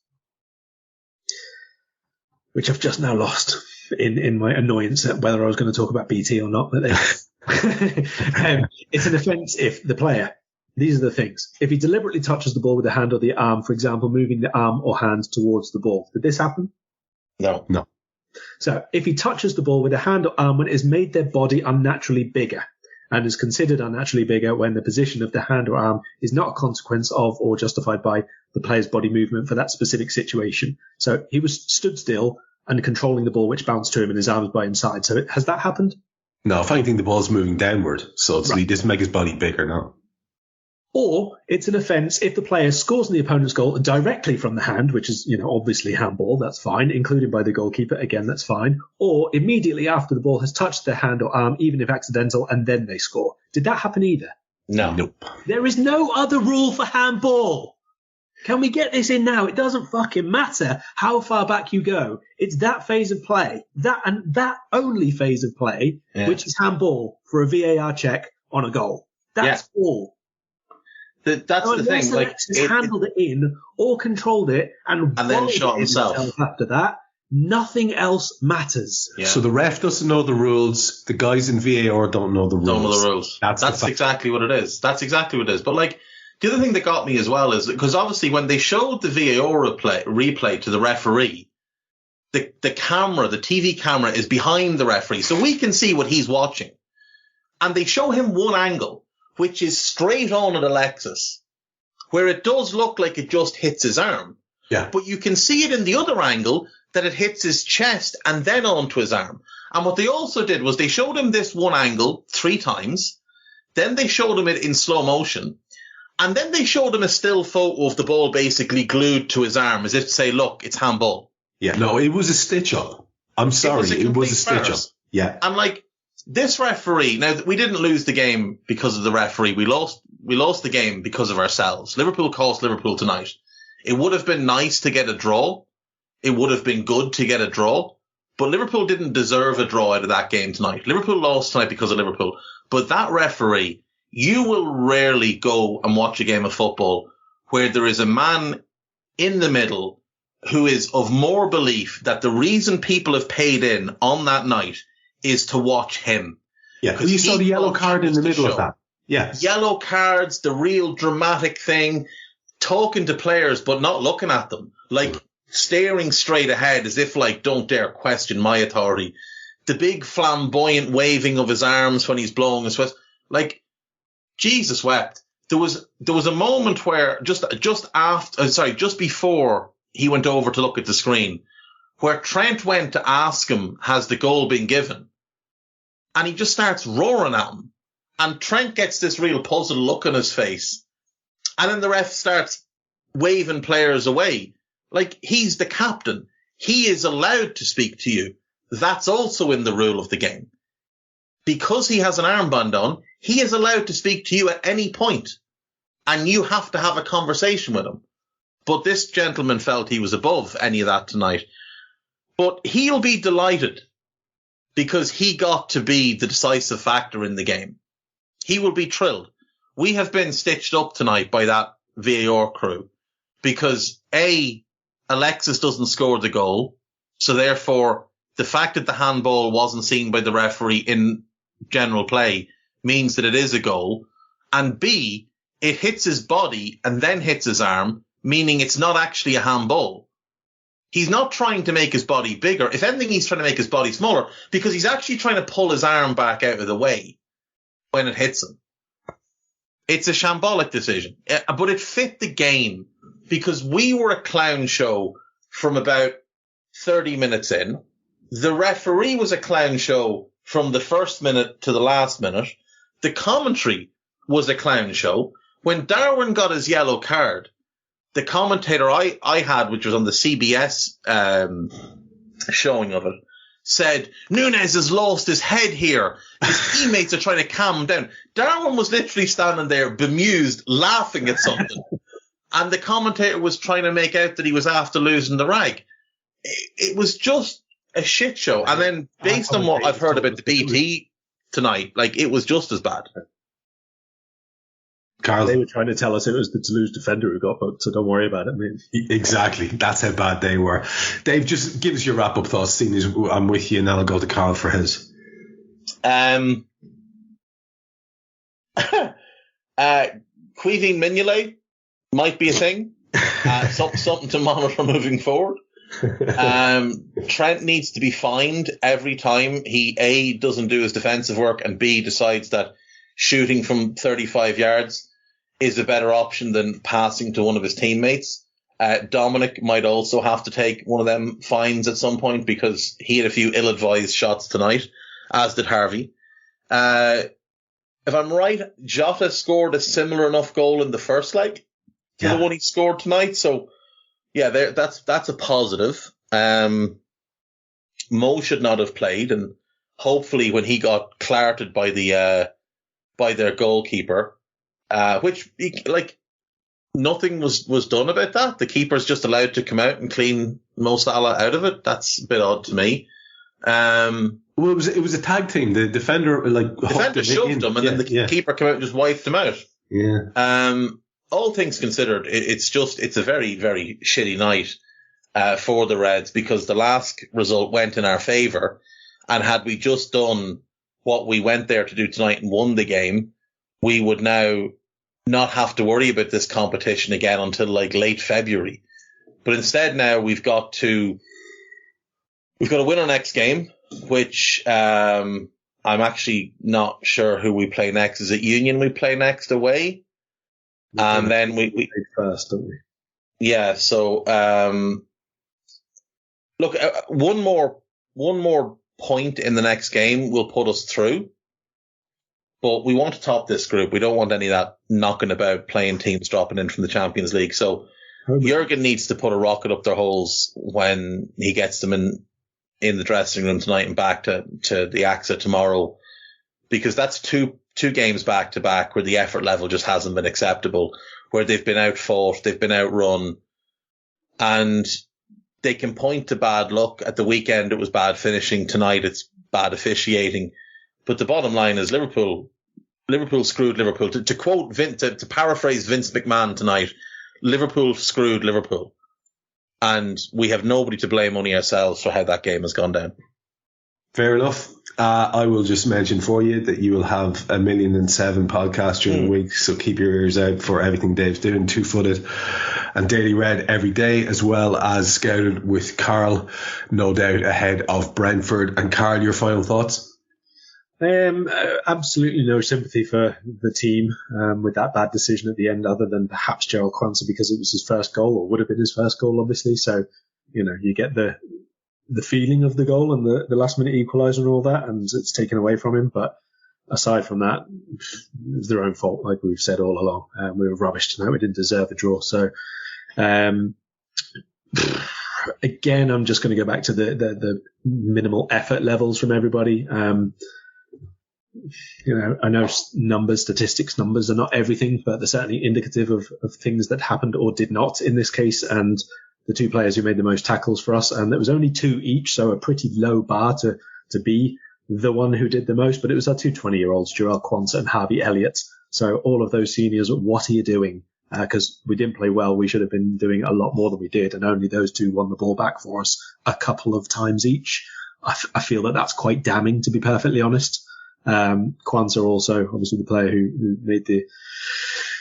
Speaker 4: which I've just now lost in my annoyance at whether I was going to talk about BT or not. But it's an offence if the player These are the things. If he deliberately touches the ball with the hand or the arm, for example, moving the arm or hand towards the ball, did this happen?
Speaker 3: No.
Speaker 4: So if he touches the ball with a hand or arm when it has made their body unnaturally bigger, and is considered unnaturally bigger when the position of the hand or arm is not a consequence of or justified by the player's body movement for that specific situation. So he was stood still and controlling the ball, which bounced to him and his arms by his side. So has that happened?
Speaker 2: No, if anything, the ball's moving downward. So he doesn't make his body bigger, no.
Speaker 4: Or it's an offence if the player scores in the opponent's goal directly from the hand, which is, obviously handball, that's fine, included by the goalkeeper, again, that's fine. Or immediately after the ball has touched their hand or arm, even if accidental, and then they score. Did that happen either?
Speaker 3: No.
Speaker 2: Nope.
Speaker 4: There is no other rule for handball. Can we get this in now? It doesn't fucking matter how far back you go. It's that phase of play, that only phase of play, which is handball for a VAR check on a goal. That's all.
Speaker 3: That's the thing. Like,
Speaker 4: handled it in or controlled it and
Speaker 3: then shot himself
Speaker 4: after that. Nothing else matters.
Speaker 2: Yeah. So the ref doesn't know the rules. The guys in VAR don't know the rules.
Speaker 3: That's exactly what it is. That's exactly what it is. But like, the other thing that got me as well is because obviously when they showed the VAR replay to the referee, the camera, the TV camera is behind the referee, so we can see what he's watching. And they show him one angle, which is straight on at Alexis, where it does look like it just hits his arm.
Speaker 2: Yeah.
Speaker 3: But you can see it in the other angle that it hits his chest and then onto his arm. And what they also did was they showed him this one angle 3 times. Then they showed him it in slow motion. And then they showed him a still photo of the ball basically glued to his arm as if to say, look, it's handball.
Speaker 2: Yeah, no, it was a stitch up. I'm sorry, it was a stitch up. Yeah.
Speaker 3: I'm like, this referee, now we didn't lose the game because of the referee. We lost the game because of ourselves. Liverpool cost Liverpool tonight. It would have been nice to get a draw. It would have been good to get a draw. But Liverpool didn't deserve a draw out of that game tonight. Liverpool lost tonight because of Liverpool. But that referee, you will rarely go and watch a game of football where there is a man in the middle who is of more belief that the reason people have paid in on that night is to watch him.
Speaker 2: Yeah, because you saw the yellow card in the middle of that. Yeah.
Speaker 3: Yellow cards, the real dramatic thing, talking to players but not looking at them. Like staring straight ahead as if like, don't dare question my authority. The big flamboyant waving of his arms when he's blowing his whistle. Like, Jesus wept. There was a moment where just before he went over to look at the screen, where Trent went to ask him, has the goal been given? And he just starts roaring at him. And Trent gets this real puzzled look on his face. And then the ref starts waving players away. Like, he's the captain. He is allowed to speak to you. That's also in the rule of the game. Because he has an armband on, he is allowed to speak to you at any point. And you have to have a conversation with him. But this gentleman felt he was above any of that tonight. But he'll be delighted because he got to be the decisive factor in the game. He will be thrilled. We have been stitched up tonight by that VAR crew because Alexis doesn't score the goal. So therefore, the fact that the handball wasn't seen by the referee in general play means that it is a goal. And B, it hits his body and then hits his arm, meaning it's not actually a handball. He's not trying to make his body bigger. If anything, he's trying to make his body smaller because he's actually trying to pull his arm back out of the way when it hits him. It's a shambolic decision, but it fit the game because we were a clown show from about 30 minutes in. The referee was a clown show from the first minute to the last minute. The commentary was a clown show. When Darwin got his yellow card, the commentator I had, which was on the CBS showing of it, said, Núñez has lost his head here. His teammates are trying to calm him down. Darwin was literally standing there bemused, laughing at something. And the commentator was trying to make out that he was after losing the rag. It was just a shit show. And then based on what I've heard about the BT tonight, like, it was just as bad.
Speaker 2: Karl,
Speaker 4: they were trying to tell us it was the Toulouse defender who got booked, so don't worry about it. I mean,
Speaker 2: exactly. That's how bad they were. Dave, just give us your wrap-up thoughts, seeing as I'm with you, and then I'll go to Karl for his.
Speaker 3: Quansah Quivine Mignolet might be a thing. Something to monitor moving forward. Trent needs to be fined every time he A, doesn't do his defensive work, and B, decides that shooting from 35 yards is a better option than passing to one of his teammates. Dominic might also have to take one of them fines at some point because he had a few ill-advised shots tonight, as did Harvey. If I'm right, Jota scored a similar enough goal in the first leg to the one he scored tonight. So, yeah, that's a positive. Mo should not have played, and hopefully when he got clarted by their goalkeeper, which nothing was done about that. The keeper's just allowed to come out and clean Mo Salah out of it. That's a bit odd to me.
Speaker 2: Well, it was a tag team. The defender
Speaker 3: shoved him, and then the keeper came out and just wiped him out.
Speaker 2: Yeah.
Speaker 3: All things considered, it's a very, very shitty night for the Reds because the last result went in our favour, and had we just done what we went there to do tonight and won the game, we would now not have to worry about this competition again until late February. But instead now we've got to win our next game, which I'm actually not sure who we play next. Is it Union we play next away? And then we
Speaker 4: played first, don't we?
Speaker 3: Yeah. So look, one more point in the next game will put us through. But we want to top this group. We don't want any of that knocking about playing teams dropping in from the Champions League. So Jurgen needs to put a rocket up their holes when he gets them in the dressing room tonight and back to the AXA tomorrow, because that's two games back to back where the effort level just hasn't been acceptable, where they've been outfought, they've been outrun, and they can point to bad luck. At the weekend, it was bad finishing. Tonight, it's bad officiating. But the bottom line is Liverpool screwed Liverpool. To paraphrase Vince McMahon tonight, Liverpool screwed Liverpool. And we have nobody to blame, only ourselves, for how that game has gone down.
Speaker 2: Fair enough. I will just mention for you that you will have 1,000,007 podcasts during the week, so keep your ears out for everything Dave's doing, Two-Footed and Daily Red every day, as well as Scouted with Karl, no doubt ahead of Brentford. And Karl, your final thoughts?
Speaker 4: Absolutely no sympathy for the team with that bad decision at the end, other than perhaps Gerald Quansah, because it was his first goal, or would have been his first goal, obviously. So, you get the feeling of the goal and the last minute equaliser and all that, and it's taken away from him. But aside from that, it was their own fault, like we've said all along. We were rubbish tonight. We didn't deserve a draw. So, again, I'm just going to go back to the minimal effort levels from everybody. I know statistics numbers are not everything, but they're certainly indicative of things that happened or did not in this case. And the two players who made the most tackles for us, and there was only 2 each, so a pretty low bar to be the one who did the most. But it was our two 20-year-olds, Jarell Quansah and Harvey Elliott. So all of those seniors, what are you doing? Because we didn't play well. We should have been doing a lot more than we did, and only those two won the ball back for us a couple of times each. I feel that that's quite damning, to be perfectly honest. Quansah also, obviously the player who made the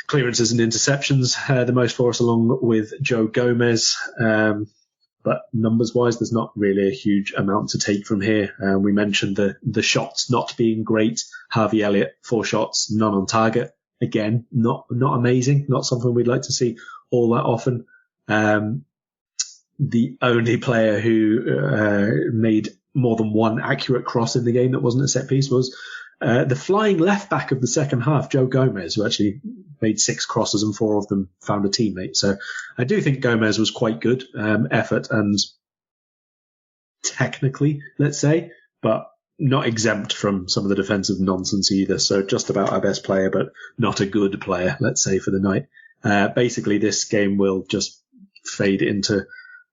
Speaker 4: clearances and interceptions the most for us, along with Joe Gomez. But numbers-wise, there's not really a huge amount to take from here. We mentioned the shots not being great. Harvey Elliott, 4 shots, none on target. Again, not amazing, not something we'd like to see all that often. The only player who made more than one accurate cross in the game that wasn't a set piece was the flying left back of the second half, Joe Gomez, who actually made 6 crosses and 4 of them found a teammate. So I do think Gomez was quite good, effort and technically, let's say, but not exempt from some of the defensive nonsense either. So just about our best player, but not a good player, let's say, for the night. Basically, this game will just fade into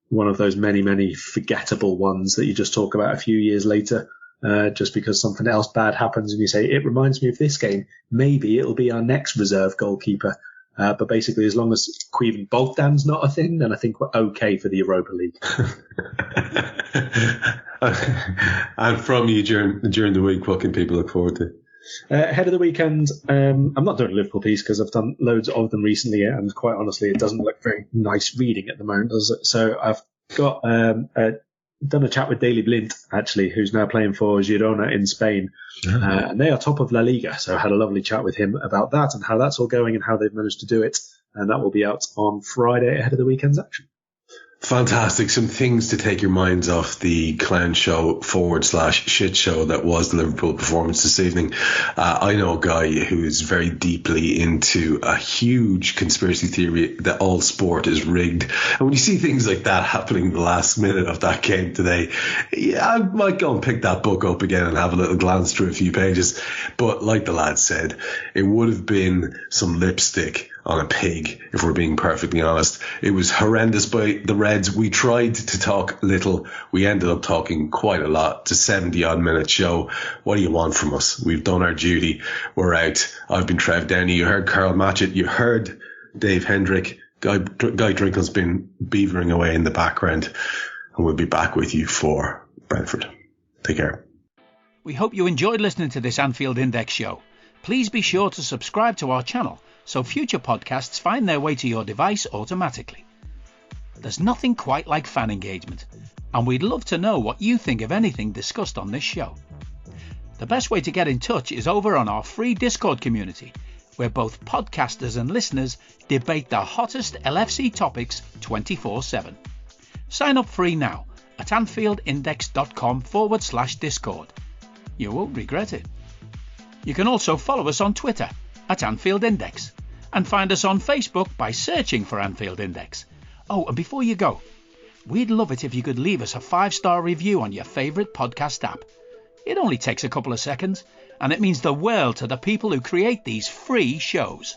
Speaker 4: one of those many, many forgettable ones that you just talk about a few years later, just because something else bad happens and you say, it reminds me of this game. Maybe it'll be our next reserve goalkeeper. But basically, as long as Quivin Bogdan's not a thing, then I think we're okay for the Europa League.
Speaker 2: And from you during the week, what can people look forward to?
Speaker 4: Ahead of the weekend, I'm not doing a Liverpool piece because I've done loads of them recently, and quite honestly, it doesn't look very nice reading at the moment, does it? So I've got done a chat with Daley Blind, actually, who's now playing for Girona in Spain. And they are top of La Liga. So I had a lovely chat with him about that and how that's all going and how they've managed to do it. And that will be out on Friday ahead of the weekend's action.
Speaker 2: Fantastic. Some things to take your minds off the clown show / shit show that was the Liverpool performance this evening. I know a guy who is very deeply into a huge conspiracy theory that all sport is rigged. And when you see things like that happening in the last minute of that game today, yeah, I might go and pick that book up again and have a little glance through a few pages. But like the lad said, it would have been some lipstick on a pig, if we're being perfectly honest. It was horrendous by the Reds. We tried to talk little. We ended up talking quite a lot. It's a 70-odd minute show. What do you want from us? We've done our duty. We're out. I've been Trev Downey. You heard Karl Matchett. You heard Dave Hendrick. Guy Drinkle's been beavering away in the background. And we'll be back with you for Brentford. Take care.
Speaker 1: We hope you enjoyed listening to this Anfield Index show. Please be sure to subscribe to our channel so future podcasts find their way to your device automatically. There's nothing quite like fan engagement, and we'd love to know what you think of anything discussed on this show. The best way to get in touch is over on our free Discord community, where both podcasters and listeners debate the hottest LFC topics 24/7. Sign up free now at anfieldindex.com/Discord. You won't regret it. You can also follow us on Twitter at Anfield Index and find us on Facebook by searching for Anfield Index. Oh, and before you go, we'd love it if you could leave us a 5-star review on your favourite podcast app. It only takes a couple of seconds, and it means the world to the people who create these free shows.